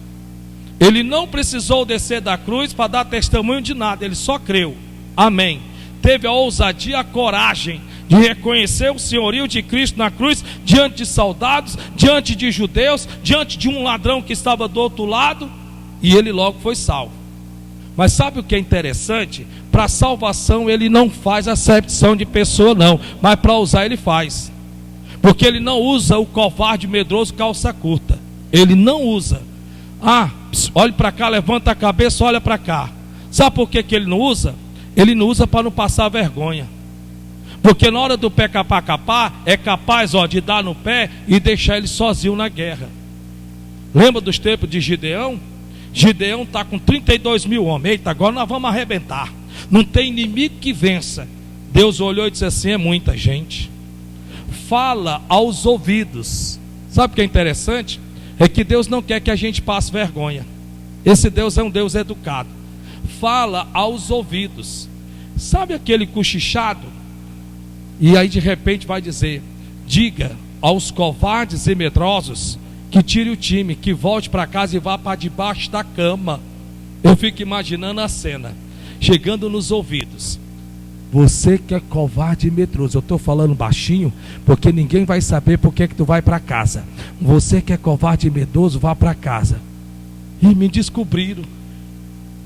Ele não precisou descer da cruz para dar testemunho de nada, ele só creu. Amém. Teve a ousadia, a coragem de reconhecer o senhorio de Cristo na cruz, diante de soldados, diante de judeus, diante de um ladrão que estava do outro lado, e ele logo foi salvo. Mas sabe o que é interessante? Para salvação ele não faz acepção de pessoa não, mas para usar ele faz. Porque ele não usa o covarde medroso calça curta. Ele não usa. Olhe para cá, levanta a cabeça, olha para cá. Sabe por que ele não usa? Ele não usa para não passar vergonha. Porque na hora do pé capar, é capaz de dar no pé e deixar ele sozinho na guerra. Lembra dos tempos de Gideão? Gideão está com 32 mil homens. Eita, agora nós vamos arrebentar. Não tem inimigo que vença. Deus olhou e disse assim: é muita gente. Fala aos ouvidos. Sabe o que é interessante? É que Deus não quer que a gente passe vergonha. Esse Deus é um Deus educado. Fala aos ouvidos. Sabe aquele cochichado? E aí de repente vai dizer: diga aos covardes e medrosos que tire o time, que volte para casa e vá para debaixo da cama. Eu fico imaginando a cena chegando nos ouvidos. Você que é covarde e medroso, eu estou falando baixinho porque ninguém vai saber por que tu vai para casa. Você que é covarde e medroso, vá para casa. E me descobriram.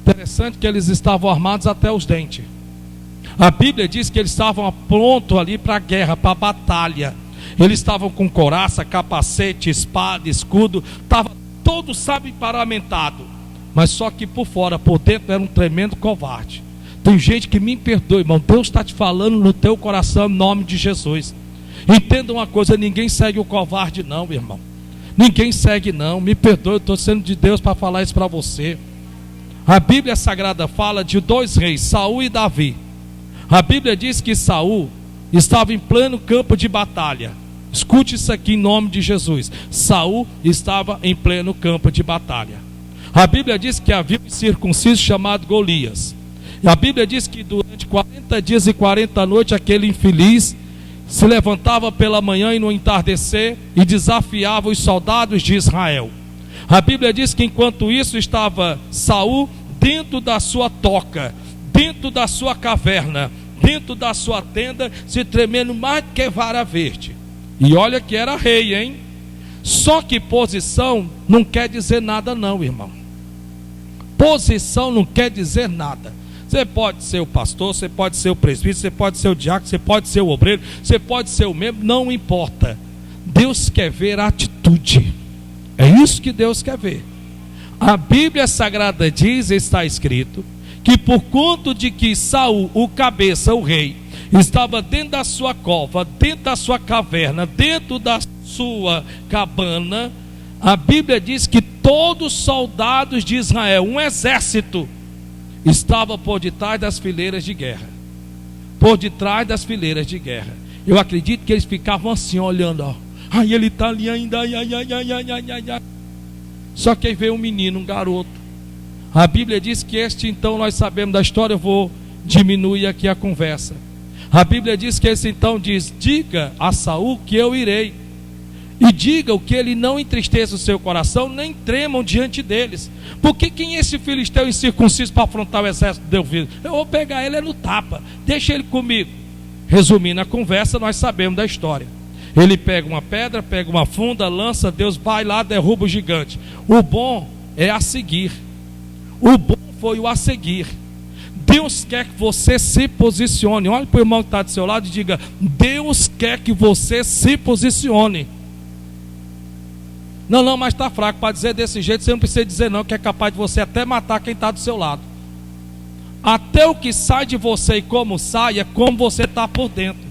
Interessante que eles estavam armados até os dentes. A Bíblia diz que eles estavam prontos ali para a guerra, para a batalha. Eles estavam com couraça, capacete, espada, escudo. Estava todo, paramentado. Mas só que por fora, por dentro, era um tremendo covarde. Tem gente que me perdoe, irmão. Deus está te falando no teu coração em nome de Jesus. Entenda uma coisa: ninguém segue o covarde não, meu irmão. Ninguém segue não, me perdoe, eu estou sendo de Deus para falar isso para você. A Bíblia Sagrada fala de dois reis, Saul e Davi. A Bíblia diz que Saul estava em pleno campo de batalha. Escute isso aqui em nome de Jesus. Saul estava em pleno campo de batalha. A Bíblia diz que havia um incircunciso chamado Golias. E a Bíblia diz que durante 40 dias e 40 noites aquele infeliz se levantava pela manhã e no entardecer e desafiava os soldados de Israel. A Bíblia diz que enquanto isso estava Saul dentro da sua toca, dentro da sua caverna, dentro da sua tenda, se tremendo mais que vara verde. E olha que era rei, hein? Só que posição não quer dizer nada não, irmão. Posição não quer dizer nada. Você pode ser o pastor, você pode ser o presbítero, você pode ser o diácono, você pode ser o obreiro, você pode ser o membro, não importa. Deus quer ver atitude. É isso que Deus quer ver. A Bíblia Sagrada diz, está escrito, que por conta de que Saul, o cabeça, o rei, estava dentro da sua cova, dentro da sua caverna, dentro da sua cabana, a Bíblia diz que todos os soldados de Israel, um exército, estava por detrás das fileiras de guerra. Por detrás das fileiras de guerra. Eu acredito que eles ficavam assim olhando, ó. Ai, ele está ali ainda, ai. Só que aí veio um menino, um garoto. A Bíblia diz que este, então, nós sabemos da história, eu vou diminuir aqui a conversa. A Bíblia diz que esse então diz: diga a Saul que eu irei, e diga o que ele não entristeça o seu coração, nem tremam diante deles. Porque quem é esse filisteu incircunciso para afrontar o exército de Deus? Eu vou pegar ele no tapa, deixa ele comigo. Resumindo a conversa, nós sabemos da história. Ele pega uma pedra, pega uma funda, lança, Deus vai lá, derruba o gigante. O bom é a seguir. O bom foi o a seguir. Deus quer que você se posicione. Olha para o irmão que está do seu lado e diga: Deus quer que você se posicione. Não, mas está fraco. Para dizer desse jeito, você não precisa dizer não, que é capaz de você até matar quem está do seu lado. Até o que sai de você e como sai, é como você está por dentro.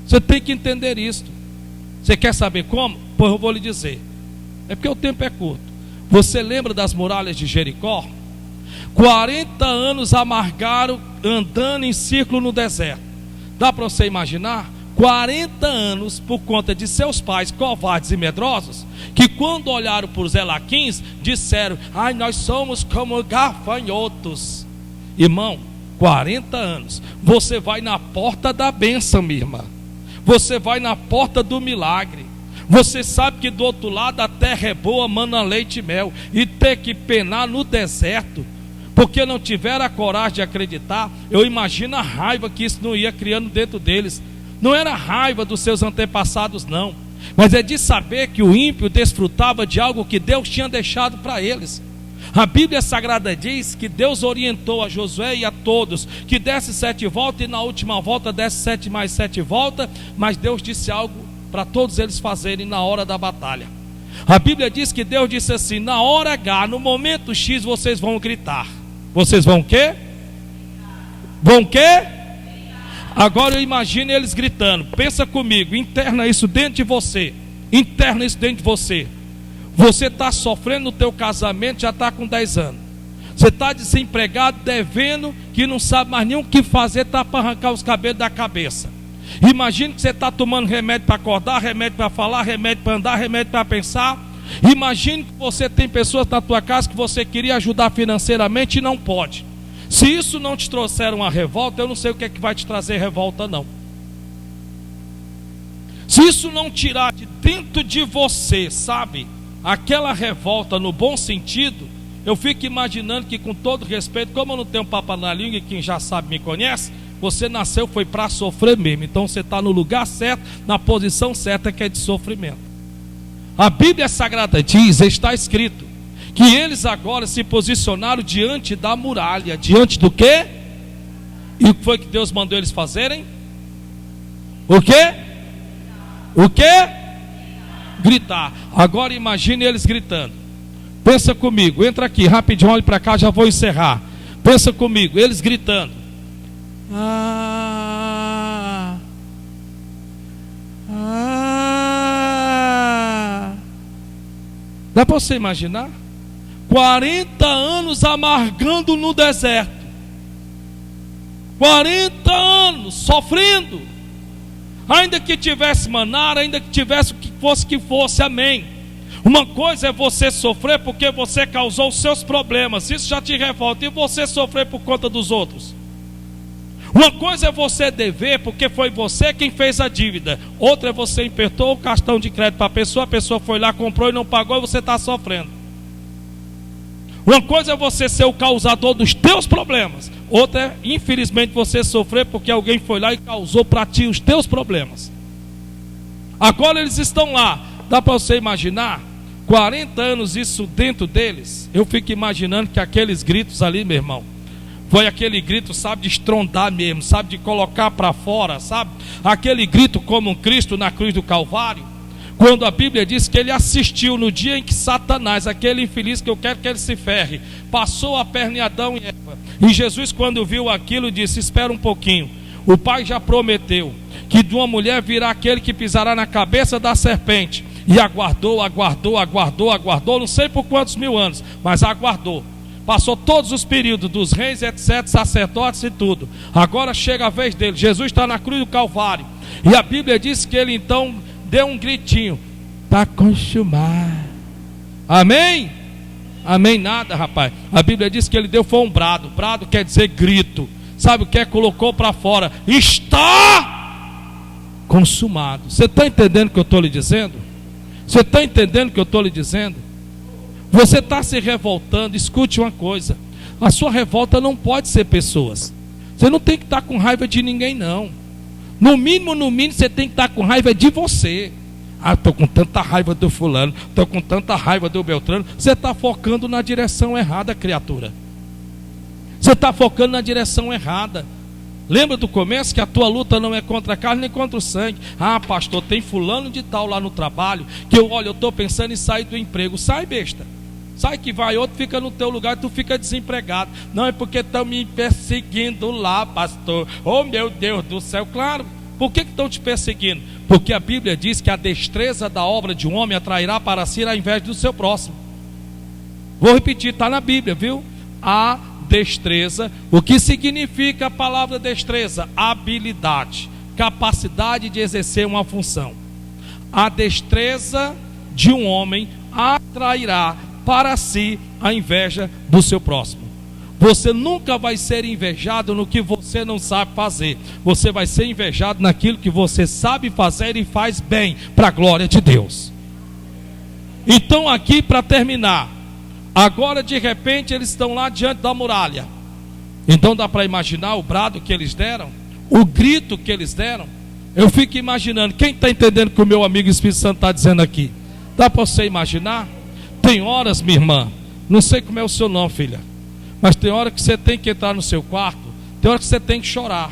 Você tem que entender isso. Você quer saber como? Pois eu vou lhe dizer. É porque o tempo é curto. Você lembra das muralhas de Jericó? 40 anos amargaram andando em círculo no deserto. Dá para você imaginar? 40 anos por conta de seus pais covardes e medrosos, que quando olharam para os Elaquins, disseram: ai, nós somos como gafanhotos. Irmão, 40 anos, você vai na porta da bênção, minha irmã. Você vai na porta do milagre. Você sabe que do outro lado a terra é boa, mana leite e mel, e ter que penar no deserto, porque não tiveram a coragem de acreditar. Eu imagino a raiva que isso não ia criando dentro deles. Não era raiva dos seus antepassados não, mas é de saber que o ímpio desfrutava de algo que Deus tinha deixado para eles. A Bíblia Sagrada diz que Deus orientou a Josué e a todos que desse 7 voltas, e na última volta desse 7 mais 7 voltas, mas Deus disse algo para todos eles fazerem na hora da batalha. A Bíblia diz que Deus disse assim: na hora H, no momento X, vocês vão gritar. Vocês vão o quê? Vão o quê? Agora eu imagino eles gritando. Pensa comigo, interna isso dentro de você. Interna isso dentro de você. Você está sofrendo no teu casamento, já está com 10 anos. Você está desempregado, devendo, que não sabe mais nem o que fazer, está para arrancar os cabelos da cabeça. Imagine que você está tomando remédio para acordar, remédio para falar, remédio para andar, remédio para pensar. Imagine que você tem pessoas na tua casa que você queria ajudar financeiramente e não pode. Se isso não te trouxer uma revolta, eu não sei o que é que vai te trazer revolta não. Se isso não tirar de dentro de você, sabe, aquela revolta no bom sentido, eu fico imaginando que, com todo respeito, como eu não tenho papo na língua e quem já sabe me conhece, você nasceu foi para sofrer mesmo. Então você está no lugar certo, na posição certa, que é de sofrimento. A Bíblia Sagrada diz, está escrito, que eles agora se posicionaram diante da muralha. Diante do quê? E o que foi que Deus mandou eles fazerem? O quê? O quê? Gritar. Agora imagine eles gritando. Pensa comigo, entra aqui rapidinho, olhe para cá, já vou encerrar. Pensa comigo, eles gritando: Dá para você imaginar? 40 anos amargando no deserto. 40 anos sofrendo. Ainda que tivesse maná, ainda que tivesse o que fosse, amém. Uma coisa é você sofrer porque você causou os seus problemas, isso já te revolta, e você sofrer por conta dos outros. Uma coisa é você dever porque foi você quem fez a dívida. Outra é você emprestou o cartão de crédito para a pessoa foi lá, comprou e não pagou e você está sofrendo. Uma coisa é você ser o causador dos teus problemas. Outra é, infelizmente, você sofrer porque alguém foi lá e causou para ti os teus problemas. Agora eles estão lá. Dá para você imaginar? 40 anos isso dentro deles. Eu fico imaginando que aqueles gritos ali, meu irmão, foi aquele grito, sabe, de estrondar mesmo, sabe, de colocar para fora, sabe? Aquele grito como um Cristo na cruz do Calvário. Quando a Bíblia diz que ele assistiu no dia em que Satanás, aquele infeliz que eu quero que ele se ferre, passou a perna em Adão e Eva. E Jesus, quando viu aquilo, disse: espera um pouquinho, o Pai já prometeu que de uma mulher virá aquele que pisará na cabeça da serpente. E aguardou, não sei por quantos mil anos, mas aguardou. Passou todos os períodos dos reis, etc., sacerdotes e tudo. Agora chega a vez dele. Jesus está na cruz do Calvário. E a Bíblia diz que ele então deu um gritinho: está consumado. Amém? Amém nada, rapaz. A Bíblia diz que ele deu foi um brado. Brado quer dizer grito. Sabe o que é? Colocou para fora: está consumado. Você está entendendo o que eu estou lhe dizendo? Você está entendendo o que eu estou lhe dizendo? Você está se revoltando. Escute uma coisa: a sua revolta não pode ser pessoas. Você não tem que estar com raiva de ninguém, não. No mínimo, você tem que estar com raiva de você. Ah, estou com tanta raiva do fulano, estou com tanta raiva do Beltrano. Você está focando na direção errada, criatura. Você está focando na direção errada. Lembra do começo que a tua luta não é contra a carne nem contra o sangue. Ah, pastor, tem fulano de tal lá no trabalho que eu estou pensando em sair do emprego. Sai, besta. Sai que vai outro, fica no teu lugar e tu fica desempregado. Não, é porque estão me perseguindo lá, pastor. Oh, meu Deus do céu. Claro, por que estão te perseguindo? Porque a Bíblia diz que a destreza da obra de um homem atrairá para si a inveja do seu próximo. Vou repetir, está na Bíblia, viu? A destreza. O que significa a palavra destreza? Habilidade, capacidade de exercer uma função. A destreza de um homem atrairá para si a inveja do seu próximo. Você nunca vai ser invejado no que você não sabe fazer. Você vai ser invejado naquilo que você sabe fazer e faz bem, para a glória de Deus. Então aqui, para terminar, agora de repente eles estão lá diante da muralha. Então dá para imaginar o brado que eles deram, o grito que eles deram. Eu fico imaginando. Quem está entendendo o que o meu amigo Espírito Santo está dizendo aqui? Dá para você imaginar? Tem horas, minha irmã, não sei como é o seu nome, filha, mas tem hora que você tem que entrar no seu quarto, tem hora que você tem que chorar.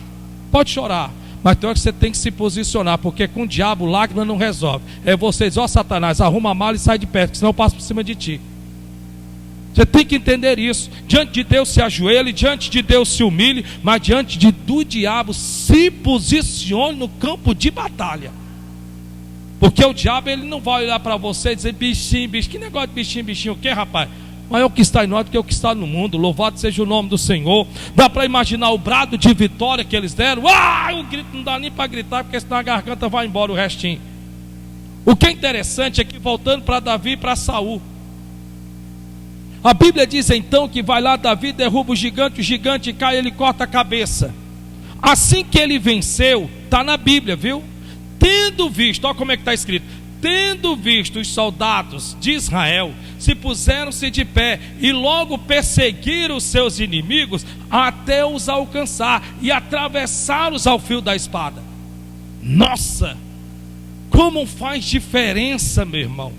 Pode chorar, mas tem hora que você tem que se posicionar, porque com o diabo lágrima não resolve. É vocês, ó Satanás, arruma a mala e sai de perto, senão eu passo por cima de ti. Você tem que entender isso. Diante de Deus se ajoelhe, diante de Deus se humilhe, mas diante do diabo se posicione no campo de batalha. Porque o diabo, ele não vai olhar para você e dizer: bichinho, bichinho. Que negócio de bichinho, bichinho? O que, rapaz? Maior que está em nós do que o que está no mundo. Louvado seja o nome do Senhor. Dá para imaginar o brado de vitória que eles deram? O grito não dá nem para gritar, porque senão a garganta vai embora o restinho. O que é interessante é que, voltando para Davi e para Saul, a Bíblia diz então que vai lá Davi, derruba o gigante cai, ele corta a cabeça. Assim que ele venceu, está na Bíblia, viu? Tendo visto, olha como é que está escrito: tendo visto os soldados de Israel, se puseram-se de pé e logo perseguiram os seus inimigos até os alcançar e atravessá-los ao fio da espada. Nossa, como faz diferença, meu irmão.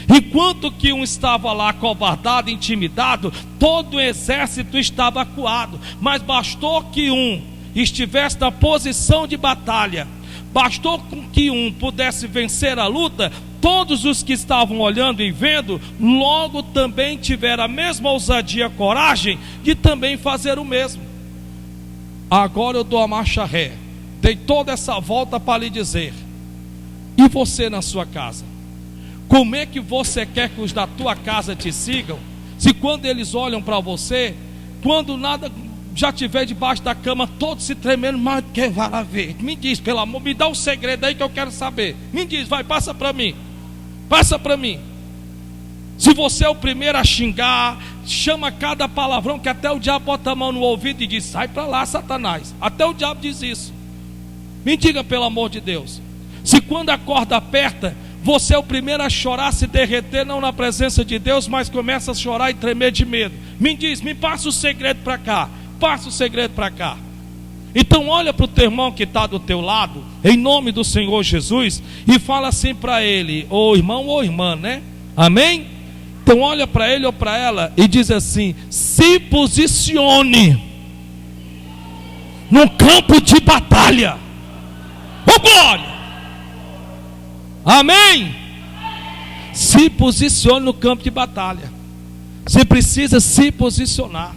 Enquanto que um estava lá acovardado, intimidado, todo o exército estava acuado. Mas bastou que um estivesse na posição de batalha, bastou que um pudesse vencer a luta, todos os que estavam olhando e vendo, logo também tiveram a mesma ousadia e coragem de também fazer o mesmo. Agora eu dou a marcha ré, dei toda essa volta para lhe dizer: e você na sua casa? Como é que você quer que os da tua casa te sigam? Se quando eles olham para você, quando nada já tiver debaixo da cama, todos se tremendo, mas que vai lá ver? Me diz, pelo amor, me dá um segredo aí que eu quero saber. Me diz, vai, passa para mim. Passa para mim. Se você é o primeiro a xingar, chama cada palavrão que até o diabo bota a mão no ouvido e diz: sai para lá, Satanás. Até o diabo diz isso. Me diga, pelo amor de Deus. Se quando a corda aperta, você é o primeiro a chorar, se derreter, não na presença de Deus, mas começa a chorar e tremer de medo. Me diz, me passa o segredo para cá. Passa o segredo para cá. Então olha para o teu irmão que está do teu lado, em nome do Senhor Jesus, e fala assim para ele: ô irmão ou irmã, né? Amém? Então olha para ele ou para ela e diz assim: se posicione no campo de batalha. Ô glória! Amém? Se posicione no campo de batalha. Você precisa se posicionar.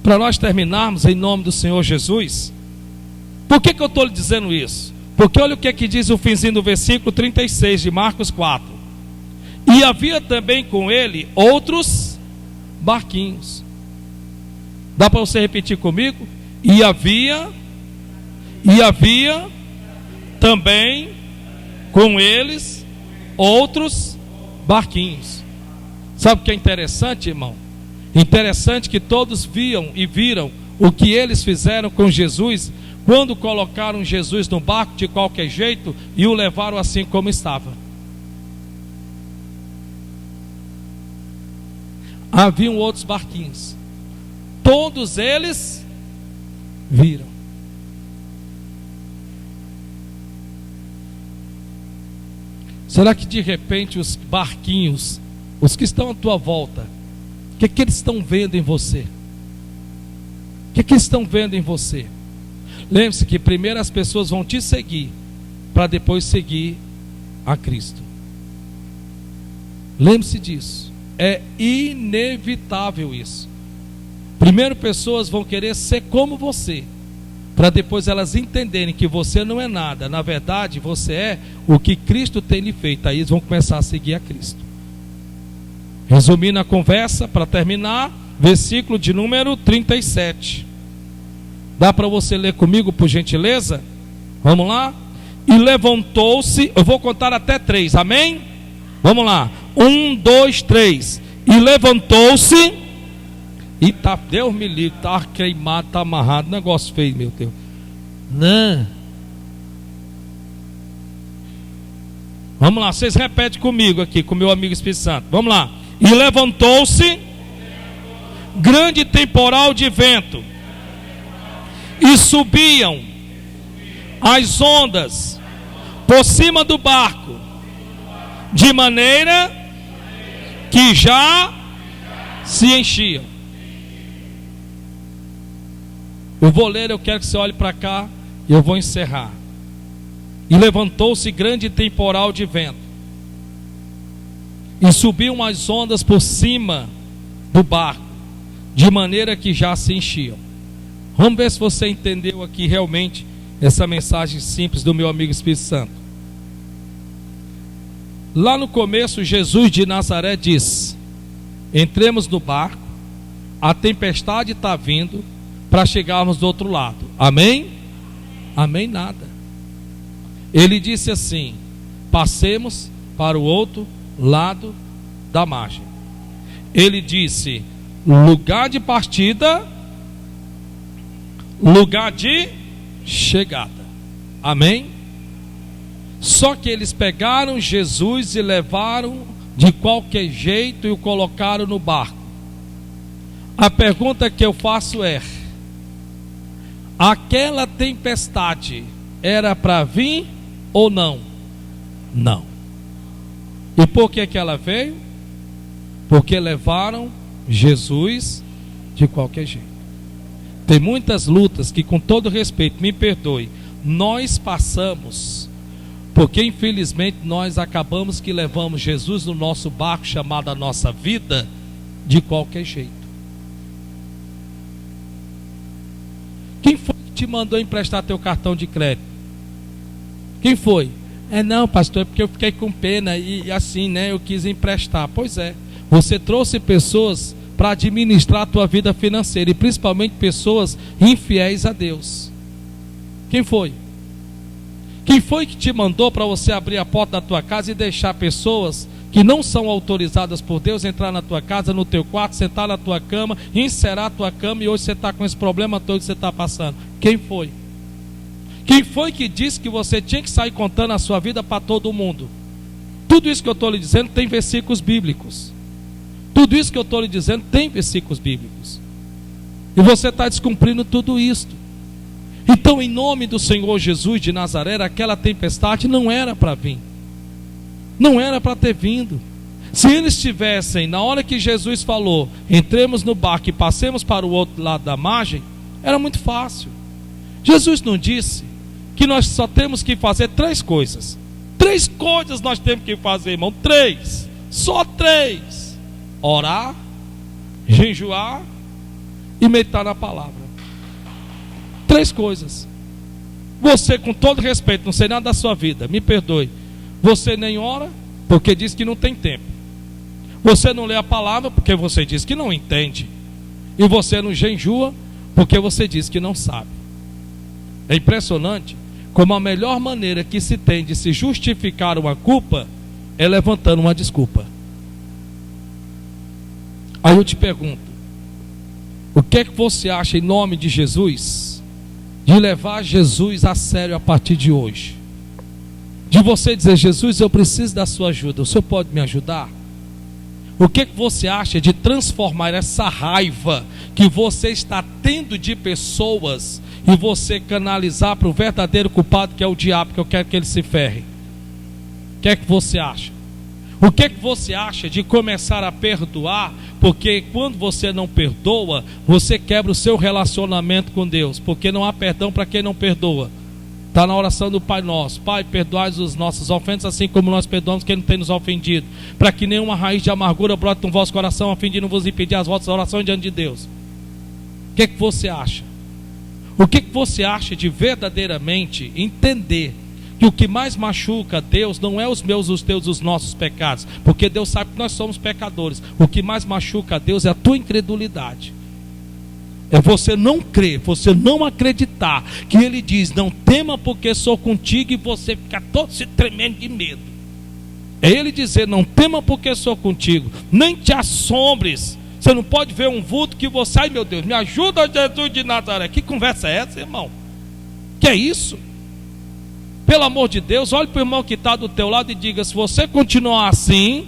Para nós terminarmos, em nome do Senhor Jesus. Por que eu estou lhe dizendo isso? Porque olha o que é que diz o finzinho do versículo 36 de Marcos 4. E havia também com ele outros barquinhos. Dá para você repetir comigo? E havia também com eles outros barquinhos. Sabe o que é interessante, irmão? Interessante que todos viam e viram o que eles fizeram com Jesus, quando colocaram Jesus no barco de qualquer jeito e o levaram assim como estava. Haviam outros barquinhos. Todos eles viram. Será que de repente os barquinhos, os que estão à tua volta, o que eles estão vendo em você? O que eles estão vendo em você? Lembre-se que primeiro as pessoas vão te seguir, para depois seguir a Cristo. Lembre-se disso. É inevitável isso. Primeiro pessoas vão querer ser como você, para depois elas entenderem que você não é nada. Na verdade, você é o que Cristo tem lhe feito. Aí eles vão começar a seguir a Cristo. Resumindo a conversa, para terminar, versículo de número 37. Dá para você ler comigo, por gentileza? Vamos lá? E levantou-se, eu vou contar até 3, amém? Vamos lá, 1, 2, 3. E levantou-se, e tá, Deus me livre, tá queimado, tá amarrado, negócio feio, meu Deus. Não. Vamos lá, vocês repetem comigo aqui, com meu amigo Espírito Santo. Vamos lá. E levantou-se grande temporal de vento, e subiam as ondas por cima do barco, de maneira que já se enchiam. Eu vou ler, eu quero que você olhe para cá e eu vou encerrar. E levantou-se grande temporal de vento, e subiam as ondas por cima do barco, de maneira que já se enchiam. Vamos ver se você entendeu aqui realmente essa mensagem simples do meu amigo Espírito Santo. Lá no começo, Jesus de Nazaré disse: entremos no barco, a tempestade está vindo, para chegarmos do outro lado. Amém? Amém nada. Ele disse assim: passemos para o outro lado da margem. Ele disse: lugar de partida, lugar de chegada. Amém? Só que eles pegaram Jesus e levaram de qualquer jeito e o colocaram no barco. A pergunta que eu faço é: aquela tempestade era para vir ou não? Não. E por que ela veio? Porque levaram Jesus de qualquer jeito. Tem muitas lutas que, com todo respeito, me perdoe, nós passamos, porque infelizmente nós acabamos que levamos Jesus no nosso barco chamado a nossa vida de qualquer jeito. Quem foi que te mandou emprestar teu cartão de crédito? Quem foi? Não, pastor, é porque eu fiquei com pena e assim, né, eu quis emprestar. Pois é, você trouxe pessoas para administrar a tua vida financeira e principalmente pessoas infiéis a Deus. Quem foi? Quem foi que te mandou para você abrir a porta da tua casa e deixar pessoas que não são autorizadas por Deus entrar na tua casa, no teu quarto, sentar na tua cama, encerar a tua cama, e hoje você está com esse problema todo que você está passando? Quem foi? Quem foi que disse que você tinha que sair contando a sua vida para todo mundo? Tudo isso que eu estou lhe dizendo tem versículos bíblicos. Tudo isso que eu estou lhe dizendo tem versículos bíblicos. E você está descumprindo tudo isto. Então, em nome do Senhor Jesus de Nazaré, aquela tempestade não era para vir. Não era para ter vindo. Se eles tivessem, na hora que Jesus falou, entremos no barco e passemos para o outro lado da margem, era muito fácil. Jesus não disse que nós só temos que fazer 3 coisas. 3 coisas nós temos que fazer, irmão. 3. Só 3. Orar, jejuar e meditar na palavra. 3 coisas. Você, com todo respeito, não sei nada da sua vida, me perdoe. Você nem ora, porque diz que não tem tempo. Você não lê a palavra, porque você diz que não entende. E você não jejua, porque você diz que não sabe. É impressionante como a melhor maneira que se tem de se justificar uma culpa é levantando uma desculpa. Aí eu te pergunto, o que é que você acha, em nome de Jesus, de levar Jesus a sério a partir de hoje? De você dizer: Jesus, eu preciso da sua ajuda, o senhor pode me ajudar? O que você acha de transformar essa raiva que você está tendo de pessoas e você canalizar para o verdadeiro culpado, que é o diabo, que eu quero que ele se ferre? O que é que você acha? O que é que você acha de começar a perdoar? Porque quando você não perdoa, você quebra o seu relacionamento com Deus, porque não há perdão para quem não perdoa. Está na oração do Pai Nosso: Pai, perdoai as nossas ofensas, assim como nós perdoamos quem não tem nos ofendido, para que nenhuma raiz de amargura brote no vosso coração, a fim de não vos impedir as vossas orações diante de Deus. O que é que você acha? O que é que você acha de verdadeiramente entender que o que mais machuca a Deus não é os meus, os teus, os nossos pecados, porque Deus sabe que nós somos pecadores. O que mais machuca a Deus é a tua incredulidade. É você não crer, você não acreditar que Ele diz: não tema porque sou contigo, e você fica todo se tremendo de medo. É Ele dizer: não tema porque sou contigo, nem te assombres. Você não pode ver um vulto que você: ai meu Deus, me ajuda, Jesus de Nazaré. Que conversa é essa, irmão? Que é isso? Pelo amor de Deus, olhe para o irmão que está do teu lado e diga: se você continuar assim,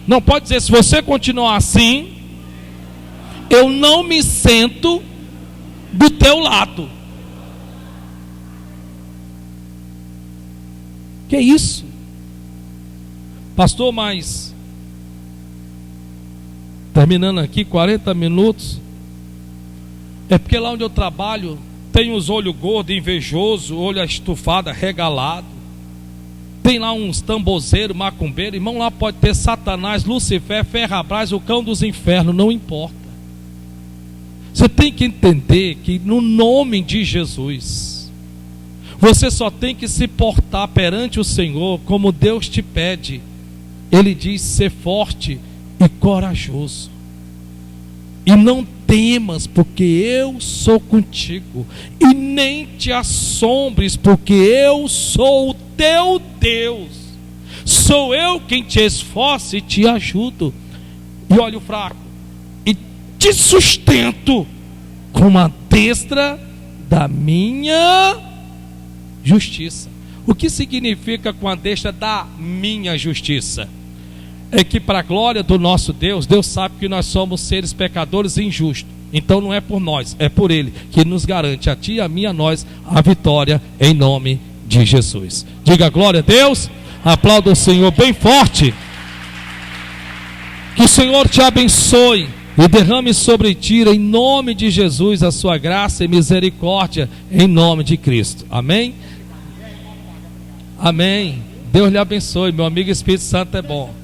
não pode dizer: se você continuar assim, eu não me sento do teu lado. Que isso? Pastor, mas terminando aqui 40 minutos. É porque lá onde eu trabalho tem os olhos gordos, invejoso, olho estufado, regalado. Tem lá uns tambozeiros, macumbeiros. Irmão, lá pode ter Satanás, Lucifer, Ferrabras, o cão dos infernos, não importa. Você tem que entender que no nome de Jesus, você só tem que se portar perante o Senhor como Deus te pede. Ele diz: ser forte e corajoso, e não temas, porque eu sou contigo, e nem te assombres, porque eu sou o teu Deus. Sou eu quem te esforça e te ajudo. E olha o fraco, te sustento com a destra da minha justiça. O que significa com a destra da minha justiça? É que para a glória do nosso Deus, Deus sabe que nós somos seres pecadores e injustos. Então não é por nós, é por Ele que nos garante, a ti, a mim, a nós, a vitória em nome de Jesus. Diga glória a Deus, aplauda o Senhor bem forte. Que o Senhor te abençoe e derrame sobre ti, em nome de Jesus, a sua graça e misericórdia, em nome de Cristo. Amém? Amém. Deus lhe abençoe, meu amigo. Espírito Santo é bom.